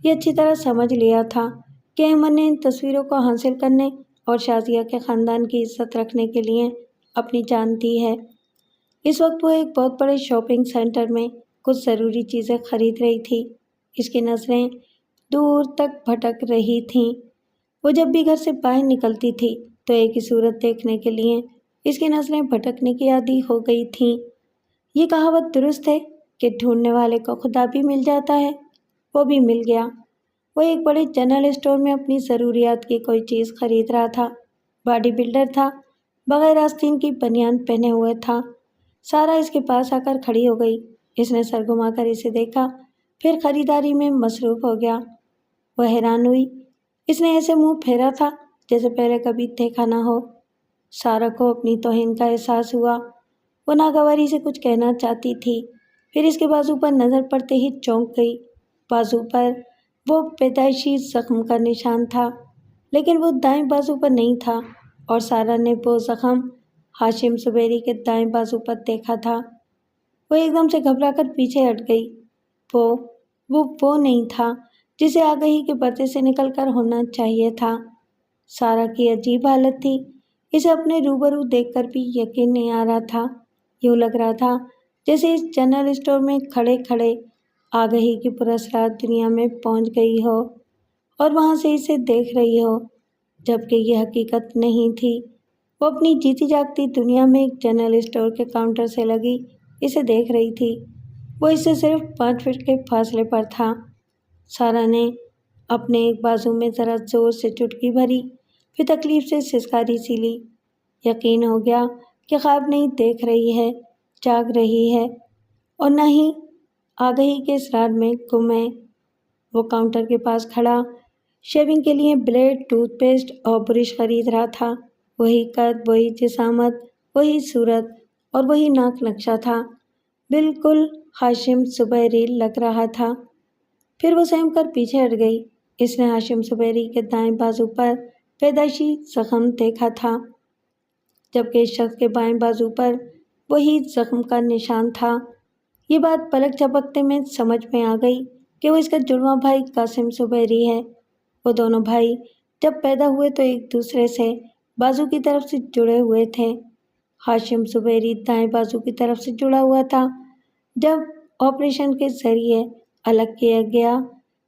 یہ اچھی طرح سمجھ لیا تھا کہ احمد نے ان تصویروں کو حاصل کرنے اور شازیہ کے خاندان کی عزت رکھنے کے لیے اپنی جان دی ہے۔ اس وقت وہ ایک بہت بڑے شاپنگ سینٹر میں کچھ ضروری چیزیں خرید رہی تھی۔ اس کی نظریں دور تک بھٹک رہی تھیں۔ وہ جب بھی گھر سے باہر نکلتی تھی تو ایک ہی صورت دیکھنے کے لیے اس کی نظریں بھٹکنے کی عادی ہو گئی تھیں۔ یہ کہاوت درست ہے کہ ڈھونڈنے والے کو خدا بھی مل جاتا ہے۔ وہ بھی مل گیا۔ وہ ایک بڑے جنرل اسٹور میں اپنی ضروریات کی کوئی چیز خرید رہا تھا۔ باڈی بلڈر تھا، بغیر آستین کی بنیان پہنے ہوئے تھا۔ سارہ اس کے پاس آ کر کھڑی ہو گئی۔ اس نے سر گھما کر اسے دیکھا، پھر خریداری میں مصروف ہو گیا۔ وہ حیران ہوئی۔ اس نے ایسے منہ پھیرا تھا جیسے پہلے کبھی دیکھا نہ ہو۔ سارہ کو اپنی توہین کا احساس ہوا۔ وہ ناگواری سے کچھ کہنا چاہتی تھی، پھر اس کے بازو پر نظر پڑتے ہی چونک گئی۔ بازو پر وہ پیدائشی زخم کا نشان تھا، لیکن وہ دائیں بازو پر نہیں تھا، اور سارہ نے وہ زخم ہاشم زبیری کے دائیں بازو پر دیکھا تھا۔ وہ ایک دم سے گھبرا کر پیچھے ہٹ گئی۔ وہ نہیں تھا جسے آگہی کے پردے سے نکل کر ہونا چاہیے تھا۔ سارہ کی عجیب حالت تھی۔ اسے اپنے روبرو دیکھ کر بھی یقین نہیں آ رہا تھا۔ یوں لگ رہا تھا جیسے اس جنرل اسٹور میں کھڑے کھڑے آگہی کی پراسرار دنیا میں پہنچ گئی ہو اور وہاں سے اسے دیکھ رہی ہو، جبکہ یہ حقیقت نہیں تھی۔ وہ اپنی جیتی جاگتی دنیا میں ایک جنرل اسٹور کے کاؤنٹر سے لگی اسے دیکھ رہی تھی۔ وہ اس سے صرف 5 فٹ کے فاصلے پر تھا۔ سارہ نے اپنے ایک بازو میں ذرا زور سے چٹکی بھری، پھر تکلیف سے سسکاری سی لی۔ یقین ہو گیا کہ خواب نہیں دیکھ رہی ہے، جاگ رہی ہے، اور نہ ہی آگہی کے اسرار میں گم ہے۔ وہ کاؤنٹر کے پاس کھڑا شیونگ کے لیے بلیڈ، ٹوتھ پیسٹ اور برش خرید رہا تھا۔ وہی قد، وہی جسامت، وہی صورت اور وہی ناک نقشہ تھا۔ بالکل ہاشم زبیری لگ رہا تھا۔ پھر وہ سہم کر پیچھے ہٹ گئی۔ اس نے ہاشم زبیری کے دائیں بازو پر پیدائشی زخم دیکھا تھا، جبکہ اس شخص کے بائیں بازو پر وہی زخم کا نشان تھا۔ یہ بات پلک جھپکتے میں سمجھ میں آ گئی کہ وہ اس کا جڑواں بھائی قاسم زبیری ہے۔ وہ دونوں بھائی جب پیدا ہوئے تو ایک دوسرے سے بازو کی طرف سے جڑے ہوئے تھے۔ ہاشم زبیری دائیں بازو کی طرف سے جڑا ہوا تھا۔ جب آپریشن کے ذریعے الگ کیا گیا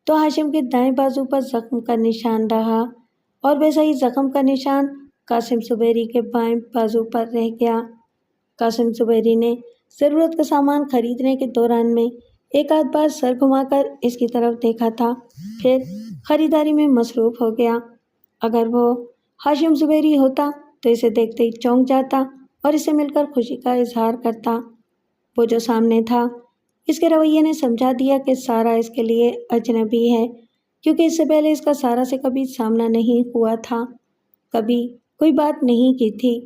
تو ہاشم کے دائیں بازو پر زخم کا نشان رہا، اور ویسا ہی زخم کا نشان قاسم زبیری کے بائیں بازو پر رہ گیا۔ قاسم زبیری نے ضرورت کا سامان خریدنے کے دوران میں ایک آدھ بار سر گھما کر اس کی طرف دیکھا تھا، پھر خریداری میں مصروف ہو گیا۔ اگر وہ ہاشم زبیری ہوتا تو اسے دیکھتے ہی چونک جاتا اور اسے مل کر خوشی کا اظہار کرتا۔ وہ جو سامنے تھا، اس کے رویے نے سمجھا دیا کہ سارہ اس کے لیے اجنبی ہے، کیونکہ اس سے پہلے اس کا سارہ سے کبھی سامنا نہیں ہوا تھا، کبھی کوئی بات نہیں کی تھی۔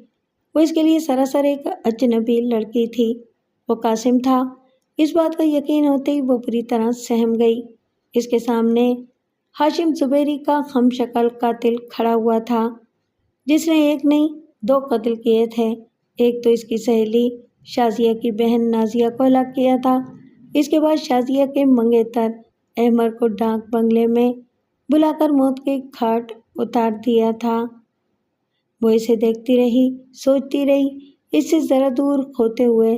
وہ اس کے لیے سراسر ایک اجنبی لڑکی تھی۔ وہ قاسم تھا۔ اس بات کا یقین ہوتے ہی وہ بری طرح سہم گئی۔ اس کے سامنے ہاشم زبیری کا خم شکل قاتل کھڑا ہوا تھا، جس نے ایک نہیں 2 قتل کیے تھے۔ ایک تو اس کی سہیلی شازیہ کی بہن نازیہ کو ہلاک کیا تھا۔ اس کے بعد شازیہ کے منگیتر احمد کو ڈاک بنگلے میں بلا کر موت کے گھاٹ اتار دیا تھا۔ وہ اسے دیکھتی رہی، سوچتی رہی، اس سے ذرا دور ہوتے ہوئے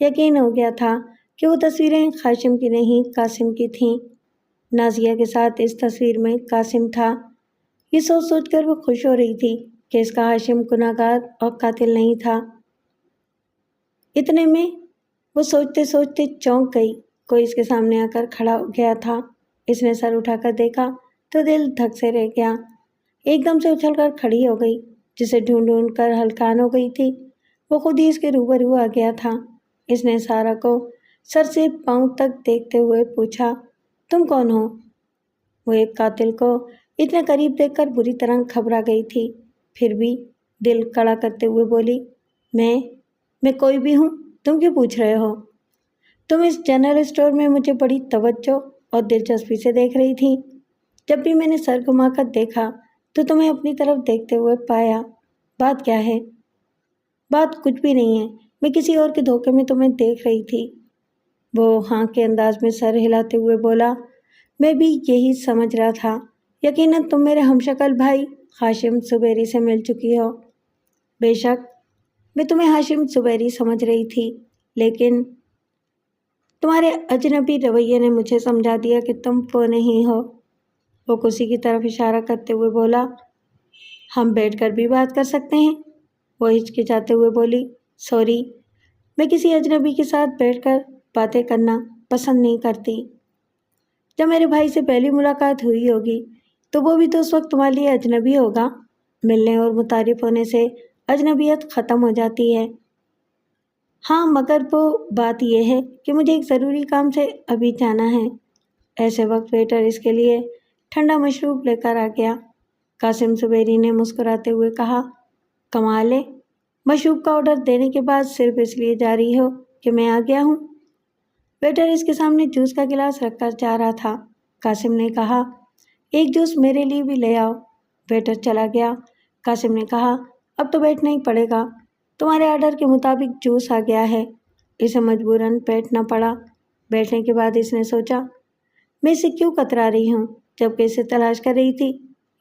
یقین ہو گیا تھا کہ وہ تصویریں قاسم کی نہیں قاسم کی تھیں۔ نازیہ کے ساتھ اس تصویر میں قاسم تھا۔ یہ سوچ سوچ کر وہ خوش ہو رہی تھی کہ اس کا ہاشم گناہگار اور قاتل نہیں تھا۔ اتنے میں وہ سوچتے سوچتے چونک گئی۔ کوئی اس کے سامنے آ کر کھڑا ہو گیا تھا۔ اس نے سر اٹھا کر دیکھا تو دل دھک سے رہ گیا۔ ایک دم سے اچھل کر کھڑی ہو گئی، جسے ڈھونڈ ڈھونڈ کر ہلکان ہو گئی تھی۔ وہ خود ہی اس کے روبرو آ گیا تھا۔ اس نے سارا کو سر سے پاؤں تک دیکھتے ہوئے پوچھا، تم کون ہو؟ وہ ایک قاتل کو اتنے قریب دیکھ کر بری طرح گھبرا گئی تھی، پھر بھی دل کڑا کرتے ہوئے بولی، میں کوئی بھی ہوں، تم کیوں پوچھ رہے ہو؟ تم اس جنرل اسٹور میں مجھے بڑی توجہ اور دلچسپی سے دیکھ رہی تھی۔ جب بھی میں نے سر گھما کر دیکھا تو تمہیں اپنی طرف دیکھتے ہوئے پایا۔ بات کیا ہے؟ بات کچھ بھی نہیں ہے، میں کسی اور کے دھوکے میں تمہیں دیکھ رہی تھی۔ وہ ہاں کے انداز میں سر ہلاتے ہوئے بولا، میں بھی یہی سمجھ رہا تھا۔ یقیناً تم میرے ہمشکل بھائی ہاشم زبیری سے مل چکی ہو۔ بے شک میں تمہیں ہاشم زبیری سمجھ رہی تھی، لیکن تمہارے اجنبی رویے نے مجھے سمجھا دیا کہ تم وہ نہیں ہو۔ وہ کرسی کی طرف اشارہ کرتے ہوئے بولا، ہم بیٹھ کر بھی بات کر سکتے ہیں؟ وہ ہچکچاتے ہوئے بولی، سوری، میں کسی اجنبی کے ساتھ بیٹھ کر باتیں کرنا پسند نہیں کرتی۔ جب میرے بھائی سے پہلی ملاقات ہوئی ہوگی تو وہ بھی تو اس وقت تمہارے لیے اجنبی ہوگا۔ ملنے اور متعارف ہونے سے اجنبیت ختم ہو جاتی ہے۔ ہاں، مگر وہ بات یہ ہے کہ مجھے ایک ضروری کام سے ابھی جانا ہے۔ ایسے وقت ویٹر اس کے لیے ٹھنڈا مشروب لے کر آ گیا۔ قاسم زبیری نے مسکراتے ہوئے کہا، کمال ہے، مشروب کا آرڈر دینے کے بعد صرف اس لیے جا رہی ہو کہ میں آ گیا ہوں۔ ویٹر اس کے سامنے جوس کا گلاس رکھ کر جا رہا تھا۔ قاسم نے کہا، ایک جوس میرے لیے بھی لے آؤ۔ ویٹر چلا گیا۔ قاسم نے کہا، اب تو بیٹھنا ہی پڑے گا، تمہارے آرڈر کے مطابق جوس آ گیا ہے۔ اسے مجبوراً بیٹھنا پڑا۔ بیٹھنے کے بعد اس نے سوچا، میں اسے کیوں کترا رہی ہوں جبکہ اسے تلاش کر رہی تھی؟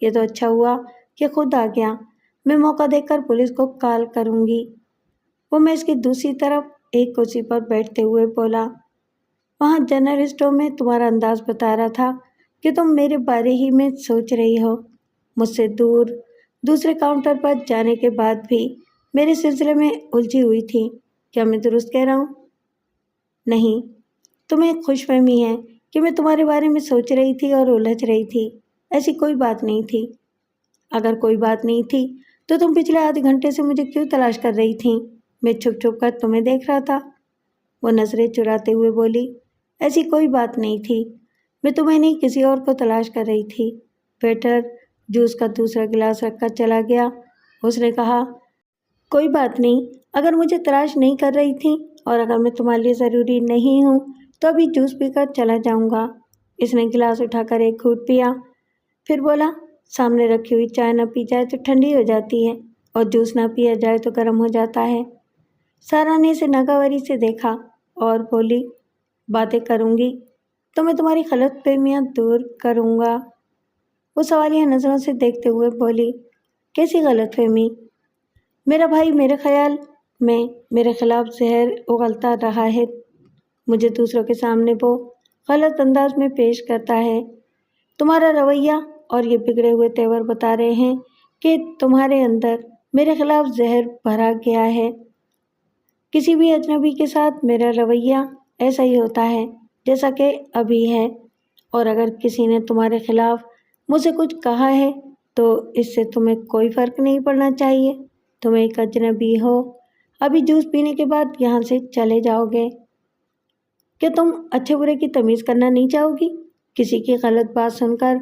یہ تو اچھا ہوا کہ خود آ گیا۔ میں موقع دیکھ کر پولیس کو کال کروں گی۔ وہ میز کی دوسری طرف ایک کرسی پر بیٹھتے ہوئے بولا، وہاں جنرل اسٹور میں تمہارا انداز بتا رہا تھا کہ تم میرے بارے ہی میں سوچ رہی ہو۔ مجھ سے دور دوسرے کاؤنٹر پر جانے کے بعد بھی میرے سلسلے میں الجھی ہوئی تھی۔ کیا میں درست کہہ رہا ہوں؟ نہیں، تمہیں خوش فہمی ہے کہ میں تمہارے بارے میں سوچ رہی تھی اور الجھ رہی تھی۔ ایسی کوئی بات نہیں تھی۔ اگر کوئی بات نہیں تھی تو تم پچھلے آدھے گھنٹے سے مجھے کیوں تلاش کر رہی تھیں؟ میں چھپ چھپ کر تمہیں دیکھ رہا تھا۔ وہ نظریں چراتے ہوئے بولی، ایسی کوئی بات نہیں تھی، میں تمہیں نہیں کسی اور کو تلاش کر رہی تھی۔ ویٹر جوس کا دوسرا گلاس رکھ کر چلا گیا۔ اس نے کہا، کوئی بات نہیں، اگر مجھے تلاش نہیں کر رہی تھی اور اگر میں تمہارے لیے ضروری نہیں ہوں تو ابھی جوس پی کر چلا جاؤں گا۔ اس نے گلاس اٹھا کر ایک گھونٹ پیا، پھر بولا، سامنے رکھی ہوئی چائے نہ پی جائے تو ٹھنڈی ہو جاتی ہے اور جوس نہ پیا جائے تو گرم ہو جاتا ہے۔ سارا نے اسے ناگواری سے دیکھا اور بولی، باتیں کروں گی تو میں تمہاری غلط فہمیاں دور کروں گا۔ وہ سوالیہ نظروں سے دیکھتے ہوئے بولی، کیسی غلط فہمی؟ میرا بھائی میرے خیال میں میرے خلاف زہر اگلتا رہا ہے۔ مجھے دوسروں کے سامنے وہ غلط انداز میں پیش کرتا ہے۔ تمہارا رویہ اور یہ بگڑے ہوئے تیور بتا رہے ہیں کہ تمہارے اندر میرے خلاف زہر بھرا گیا ہے۔ کسی بھی اجنبی کے ساتھ میرا رویہ ایسا ہی ہوتا ہے جیسا کہ ابھی ہے، اور اگر کسی نے تمہارے خلاف مجھ سے کچھ کہا ہے تو اس سے تمہیں کوئی فرق نہیں پڑنا چاہیے۔ تم ایک اجنبی ہو، ابھی جوس پینے کے بعد یہاں سے چلے جاؤ گے۔ کیا تم اچھے برے کی تمیز کرنا نہیں چاہو گی؟ کسی کی غلط بات سن کر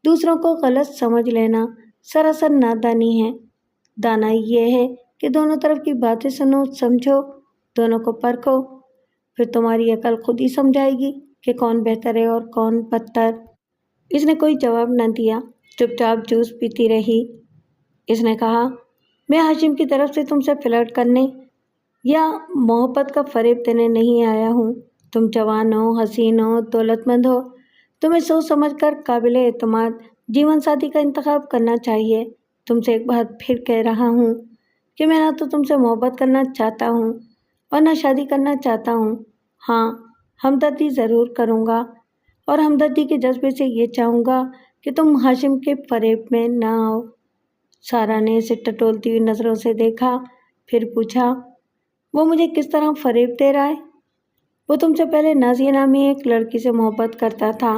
دوسروں کو غلط سمجھ لینا سراسر نادانی ہے۔ دانائی یہ ہے کہ دونوں طرف کی باتیں سنو، سمجھو، دونوں کو پرکھو، پھر تمہاری عقل خود ہی سمجھائے گی کہ کون بہتر ہے اور کون بدتر۔ اس نے کوئی جواب نہ دیا، چپ چاپ جوس پیتی رہی۔ اس نے کہا، میں ہاشم کی طرف سے تم سے فلرٹ کرنے یا محبت کا فریب دینے نہیں آیا ہوں۔ تم جوان ہو، حسین ہو، دولت مند ہو، تمہیں سوچ سمجھ کر قابل اعتماد جیون ساتھی کا انتخاب کرنا چاہیے۔ تم سے ایک بار پھر کہہ رہا ہوں کہ میں نہ تو تم سے محبت کرنا چاہتا ہوں اور نہ شادی کرنا چاہتا ہوں۔ ہاں، ہمدردی ضرور کروں گا، اور ہمدردی کے جذبے سے یہ چاہوں گا کہ تم ہاشم کے فریب میں نہ آؤ۔ سارا نے اسے ٹٹولتی ہوئی نظروں سے دیکھا، پھر پوچھا، وہ مجھے کس طرح فریب دے رہا ہے؟ وہ تم سے پہلے نازیہ نامی ایک لڑکی سے محبت کرتا تھا۔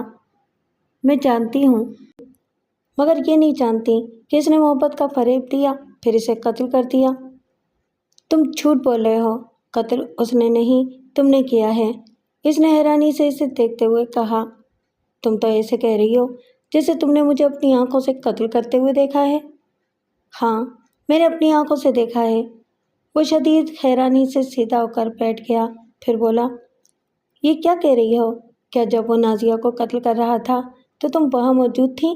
میں جانتی ہوں، مگر یہ نہیں جانتی کہ اس نے محبت کا فریب دیا پھر اسے قتل کر دیا۔ تم جھوٹ بول رہے ہو، قتل اس نے نہیں تم نے کیا ہے، اس نے حیرانی سے اسے دیکھتے ہوئے کہا۔ تم تو ایسے کہہ رہی ہو جیسے تم نے مجھے اپنی آنکھوں سے قتل کرتے ہوئے دیکھا ہے۔ ہاں، میں نے اپنی آنکھوں سے دیکھا ہے۔ وہ شدید حیرانی سے سیدھا ہو کر بیٹھ گیا، پھر بولا، یہ کیا کہہ رہی ہو؟ کیا جب وہ نازیہ کو قتل کر رہا تھا تو تم وہاں موجود تھی؟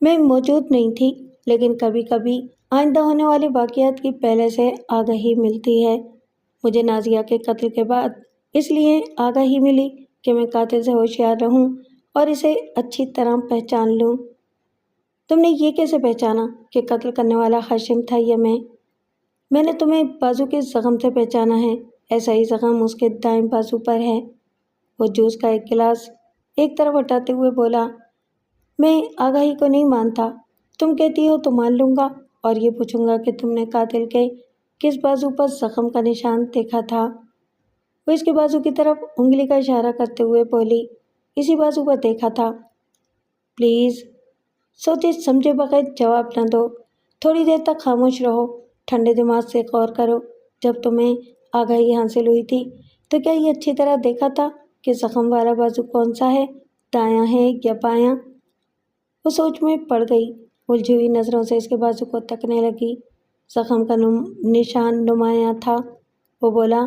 میں موجود نہیں تھی، لیکن کبھی کبھی آئندہ ہونے والے واقعات کی پہلے سے آگاہی ملتی ہے۔ مجھے نازیہ کے قتل کے بعد اس لیے آگاہی ملی کہ میں قاتل سے ہوشیار رہوں اور اسے اچھی طرح پہچان لوں۔ تم نے یہ کیسے پہچانا کہ قتل کرنے والا ہاشم تھا یا میں؟ میں نے تمہیں بازو کے زخم سے پہچانا ہے، ایسا ہی زخم اس کے دائیں بازو پر ہے۔ وہ جوس کا ایک گلاس ایک طرف ہٹاتے ہوئے بولا، میں آگاہی کو نہیں مانتا، تم کہتی ہو تو مان لوں گا، اور یہ پوچھوں گا کہ تم نے قاتل کے کس بازو پر زخم کا نشان دیکھا تھا؟ وہ اس کے بازو کی طرف انگلی کا اشارہ کرتے ہوئے بولی، اسی بازو پر دیکھا تھا۔ پلیز سوچے سمجھے بغیر جواب نہ دو، تھوڑی دیر تک خاموش رہو، ٹھنڈے دماغ سے غور کرو۔ جب تمہیں آگاہی حاصل ہوئی تھی تو کیا یہ اچھی طرح دیکھا تھا کہ زخم والا بازو کون سا ہے، دایاں ہے یا بایاں؟ وہ سوچ میں پڑ گئی، الجھی ہوئی نظروں سے اس کے بازو کو تکنے لگی۔ زخم کا نشان نمایاں تھا۔ وہ بولا،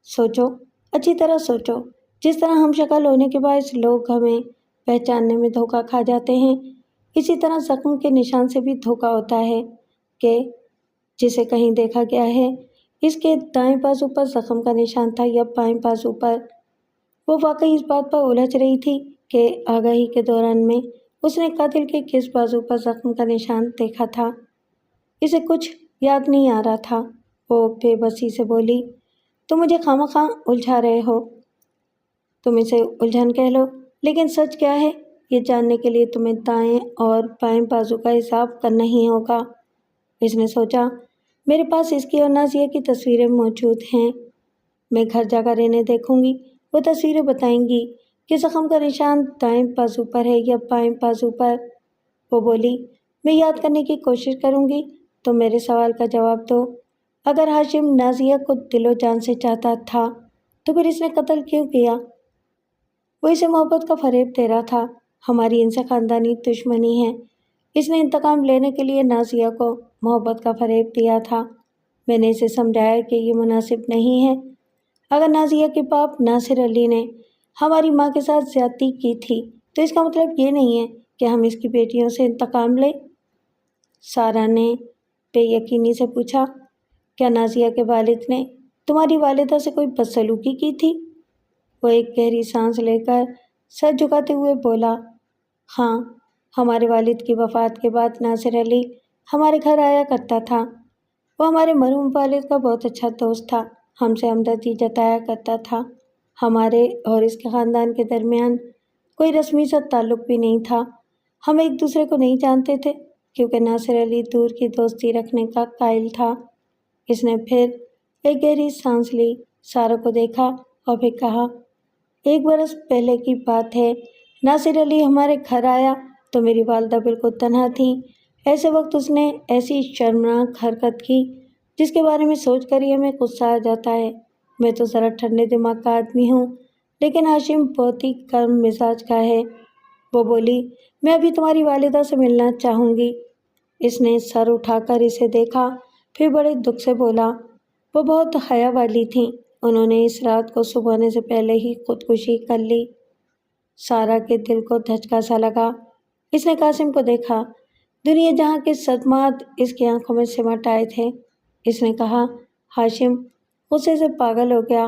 سوچو، اچھی طرح سوچو، جس طرح ہم شکل ہونے کے باعث لوگ ہمیں پہچاننے میں دھوکہ کھا جاتے ہیں، اسی طرح زخم کے نشان سے بھی دھوکہ ہوتا ہے کہ جسے کہیں دیکھا گیا ہے اس کے دائیں بازو پر زخم کا نشان تھا یا بائیں بازو پر۔ وہ واقعی اس بات پر الجھ رہی تھی کہ آگاہی کے دوران میں اس نے قاتل کے کس بازو پر زخم کا نشان دیکھا تھا۔ اسے کچھ یاد نہیں آ رہا تھا۔ وہ بے بسی سے بولی، تم مجھے خواہ الجھا رہے ہو۔ تم اسے الجھن کہہ لو، لیکن سچ کیا ہے یہ جاننے کے لیے تمہیں دائیں اور بائیں بازو کا حساب کرنا ہی ہوگا۔ اس نے سوچا، میرے پاس اس کی اور نازیہ کی تصویریں موجود ہیں، میں گھر جا کر انہیں دیکھوں گی، وہ تصویریں بتائیں گی کہ زخم کا نشان دائیں بازو پر ہے یا بائیں بازو پر۔ وہ بولی، میں یاد کرنے کی کوشش کروں گی، تو میرے سوال کا جواب دو، اگر ہاشم نازیہ کو دل و جان سے چاہتا تھا تو پھر اس نے قتل کیوں کیا؟ وہ اسے محبت کا فریب دے رہا تھا، ہماری ان سے خاندانی دشمنی ہے، اس نے انتقام لینے کے لیے نازیہ کو محبت کا فریب دیا تھا۔ میں نے اسے سمجھایا کہ یہ مناسب نہیں ہے۔ اگر نازیہ کے باپ ناصر علی نے ہماری ماں کے ساتھ زیادتی کی تھی تو اس کا مطلب یہ نہیں ہے کہ ہم اس کی بیٹیوں سے انتقام لیں۔ سارا نے بے یقینی سے پوچھا، کیا نازیہ کے والد نے تمہاری والدہ سے کوئی بدسلوکی کی تھی؟ وہ ایک گہری سانس لے کر سر جھکاتے ہوئے بولا، ہاں، ہمارے والد کی وفات کے بعد ناصر علی ہمارے گھر آیا کرتا تھا۔ وہ ہمارے مرحوم والد کا بہت اچھا دوست تھا، ہم سے ہمدردی جتایا کرتا تھا۔ ہمارے اور اس کے خاندان کے درمیان کوئی رسمی سا تعلق بھی نہیں تھا، ہم ایک دوسرے کو نہیں جانتے تھے کیونکہ ناصر علی دور کی دوستی رکھنے کا قائل تھا۔ اس نے پھر ایک گہری سانس لی، سارا کو دیکھا اور پھر کہا، 1 برس پہلے کی بات ہے، ناصر علی ہمارے گھر آیا تو میری والدہ بالکل تنہا تھیں۔ ایسے وقت اس نے ایسی شرمناک حرکت کی جس کے بارے میں سوچ کر ہی ہمیں غصہ آ جاتا ہے۔ میں تو ذرا ٹھنڈے دماغ کا آدمی ہوں، لیکن ہاشم بہت ہی گرم مزاج کا ہے۔ وہ بولی، میں ابھی تمہاری والدہ سے ملنا چاہوں گی۔ اس نے سر اٹھا کر اسے دیکھا، پھر بڑے دکھ سے بولا، وہ بہت حیا والی تھیں، انہوں نے اس رات کو صبح ہونے سے پہلے ہی خودکشی کر لی۔ سارا کے دل کو دھچکا سا لگا۔ اس نے قاسم کو دیکھا، دنیا جہاں کے صدمات اس کی آنکھوں میں سمٹ آئے تھے۔ اس نے کہا، ہاشم غصے سے پاگل ہو گیا،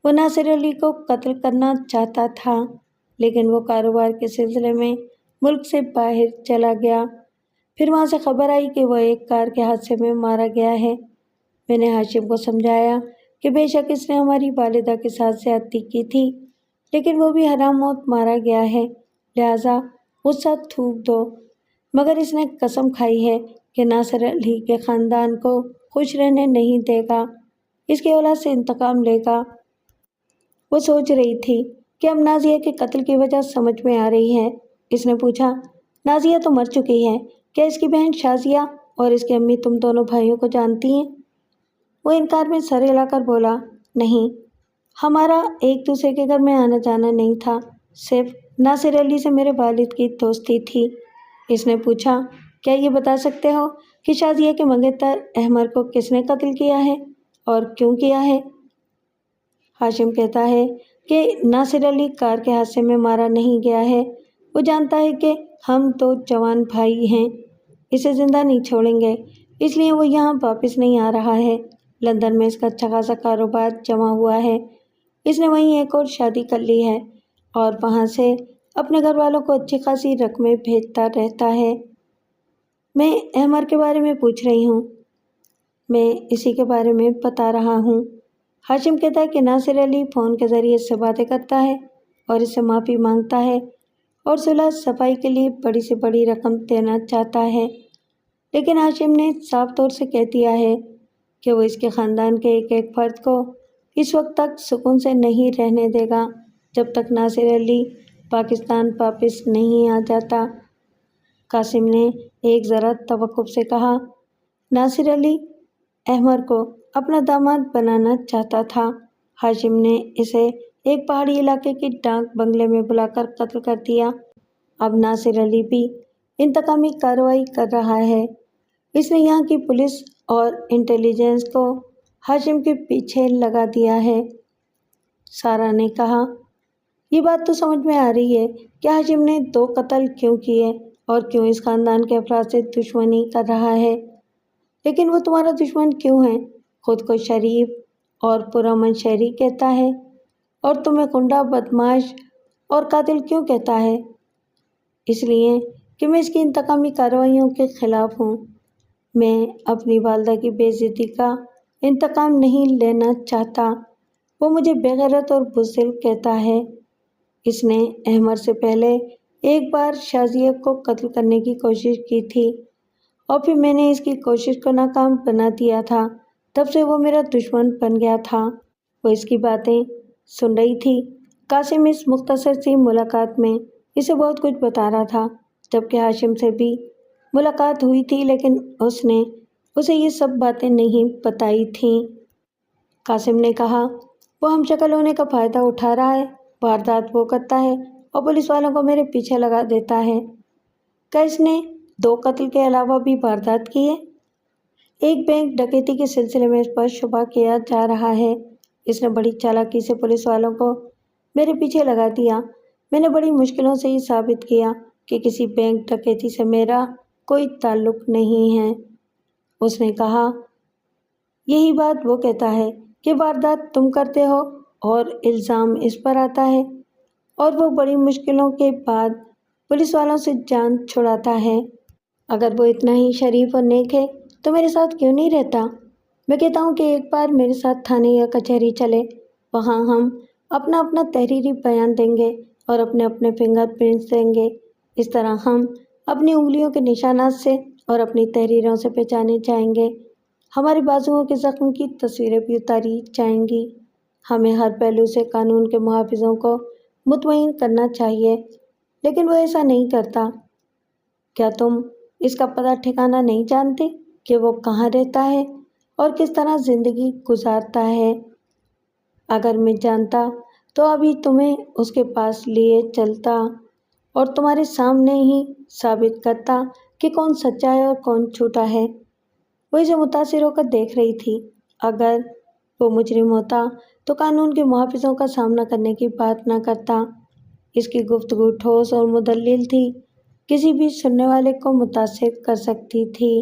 وہ ناصر علی کو قتل کرنا چاہتا تھا، لیکن وہ کاروبار کے سلسلے میں ملک سے باہر چلا گیا، پھر وہاں سے خبر آئی کہ وہ ایک کار کے حادثے میں مارا گیا ہے۔ میں نے ہاشم کو سمجھایا کہ بے شک اس نے ہماری والدہ کے ساتھ زیادتی کی تھی، لیکن وہ بھی حرام موت مارا گیا ہے، لہٰذا غصہ تھوک دو۔ مگر اس نے قسم کھائی ہے کہ ناصر علی کے خاندان کو خوش رہنے نہیں دے گا، اس کی اولاد سے انتقام لے گا۔ وہ سوچ رہی تھی کہ اب نازیہ کے قتل کی وجہ سمجھ میں آ رہی ہے۔ اس نے پوچھا، نازیہ تو مر چکی ہے، کیا اس کی بہن شازیہ اور اس کی امی تم دونوں بھائیوں کو جانتی ہیں؟ وہ انکار میں سر ہلا کر بولا، نہیں، ہمارا ایک دوسرے کے گھر میں آنا جانا نہیں تھا، صرف ناصر علی سے میرے والد کی دوستی تھی۔ اس نے پوچھا، کیا یہ بتا سکتے ہو کہ شازیہ کے منگیتر احمر کو کس نے قتل کیا ہے اور کیوں کیا ہے؟ ہاشم کہتا ہے کہ ناصر علی کار کے حادثے میں مارا نہیں گیا ہے، وہ جانتا ہے کہ ہم تو جوان بھائی ہیں، اسے زندہ نہیں چھوڑیں گے، اس لیے وہ یہاں واپس نہیں آ رہا ہے۔ لندن میں اس کا اچھا خاصا کاروبار جمع ہوا ہے، اس نے وہیں ایک اور شادی کر لی ہے اور وہاں سے اپنے گھر والوں کو اچھی خاصی رقمیں بھیجتا رہتا ہے۔ میں احمر کے بارے میں پوچھ رہی ہوں، میں اسی کے بارے میں بتا رہا ہوں۔ ہاشم کہتا ہے کہ ناصر علی فون کے ذریعے اس سے باتیں کرتا ہے اور اس سے معافی مانگتا ہے اور صلح صفائی کے لیے بڑی سے بڑی رقم دینا چاہتا ہے، لیکن ہاشم نے صاف طور سے کہہ دیا ہے کہ وہ اس کے خاندان کے ایک ایک فرد کو اس وقت تک سکون سے نہیں رہنے دے گا جب تک ناصر علی پاکستان واپس نہیں آ جاتا۔ قاسم نے ایک ذرا توقف سے کہا، ناصر علی احمر کو اپنا داماد بنانا چاہتا تھا، ہاشم نے اسے ایک پہاڑی علاقے کی ڈاک بنگلے میں بلا کر قتل کر دیا۔ اب ناصر علی بھی انتقامی کارروائی کر رہا ہے، اس نے یہاں کی پولیس اور انٹیلیجنس کو ہاشم کے پیچھے لگا دیا ہے۔ سارا نے کہا، یہ بات تو سمجھ میں آ رہی ہے کہ ہاشم نے 2 قتل کیوں کیے اور کیوں اس خاندان کے افراد سے دشمنی کر رہا ہے، لیکن وہ تمہارا دشمن کیوں ہے؟ خود کو شریف اور پرامن شہری کہتا ہے اور تمہیں گنڈا، بدماش اور قاتل کیوں کہتا ہے؟ اس لیے کہ میں اس کی انتقامی کارروائیوں کے خلاف ہوں۔ میں اپنی والدہ کی بے عزتی کا انتقام نہیں لینا چاہتا، وہ مجھے بے غیرت اور بزدل کہتا ہے۔ اس نے احمر سے پہلے ایک بار شازیہ کو قتل کرنے کی کوشش کی تھی اور پھر میں نے اس کی کوشش کو ناکام بنا دیا تھا، تب سے وہ میرا دشمن بن گیا تھا۔ وہ اس کی باتیں سن رہی تھی۔ قاسم اس مختصر سی ملاقات میں اسے بہت کچھ بتا رہا تھا، جبکہ ہاشم سے بھی ملاقات ہوئی تھی لیکن اس نے اسے یہ سب باتیں نہیں بتائی تھیں۔ قاسم نے کہا، وہ ہم شکل ہونے کا فائدہ اٹھا رہا ہے، واردات وہ کرتا ہے اور پولیس والوں کو میرے پیچھے لگا دیتا ہے۔ کیا اس نے 2 قتل کے علاوہ بھی واردات کی ہے؟ ایک بینک ڈکیتی کے سلسلے میں اس پر شبہ کیا جا رہا ہے، اس نے بڑی چالاکی سے پولیس والوں کو میرے پیچھے لگا دیا۔ میں نے بڑی مشکلوں سے یہ ثابت کیا کہ کسی بینک ڈکیتی سے میرا کوئی تعلق نہیں ہے۔ اس نے کہا، یہی بات وہ کہتا ہے کہ واردات تم کرتے ہو اور الزام اس پر آتا ہے اور وہ بڑی مشکلوں کے بعد پولیس والوں سے جان چھڑاتا ہے۔ اگر وہ اتنا ہی شریف اور نیک ہے تو میرے ساتھ کیوں نہیں رہتا؟ میں کہتا ہوں کہ ایک بار میرے ساتھ تھانے یا کچہری چلے، وہاں ہم اپنا اپنا تحریری بیان دیں گے اور اپنے اپنے فنگر پرنٹس دیں گے، اس طرح ہم اپنی انگلیوں کے نشانات سے اور اپنی تحریروں سے پہچانے جائیں گے، ہمارے بازوؤں کے زخم کی تصویریں بھی اتاری جائیں گی۔ ہمیں ہر پہلو سے قانون کے محافظوں کو مطمئن کرنا چاہیے، لیکن وہ ایسا نہیں کرتا۔ کیا تم اس کا پتہ ٹھکانہ نہیں جانتے کہ وہ کہاں رہتا ہے اور کس طرح زندگی گزارتا ہے؟ اگر میں جانتا تو ابھی تمہیں اس کے پاس لیے چلتا اور تمہارے سامنے ہی ثابت کرتا کہ کون سچا ہے اور کون جھوٹا ہے۔ وہ اسے متاثر ہو کر دیکھ رہی تھی۔ اگر وہ مجرم ہوتا تو قانون کے محافظوں کا سامنا کرنے کی بات نہ کرتا۔ اس کی گفتگو ٹھوس اور مدلل تھی، کسی بھی سننے والے کو متاثر کر سکتی تھی،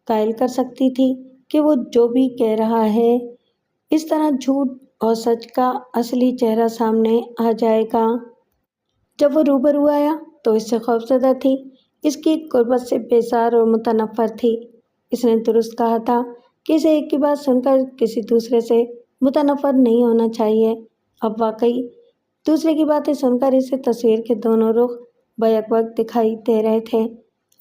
قائل کر سکتی تھی کہ وہ جو بھی کہہ رہا ہے، اس طرح جھوٹ اور سچ کا اصلی چہرہ سامنے آ جائے گا۔ جب وہ روبرو آیا تو اس سے خوفزدہ تھی، اس کی قربت سے بیزار اور متنفر تھی۔ اس نے درست کہا تھا، کسی ایک کی بات سن کر کسی دوسرے سے متنفر نہیں ہونا چاہیے۔ اب واقعی دوسرے کی باتیں سن کر اسے تصویر کے دونوں رخ بیک وقت دکھائی دے رہے تھے۔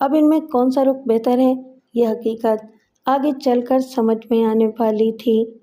اب ان میں کون سا رخ بہتر ہے، یہ حقیقت آگے چل کر سمجھ میں آنے والی تھی۔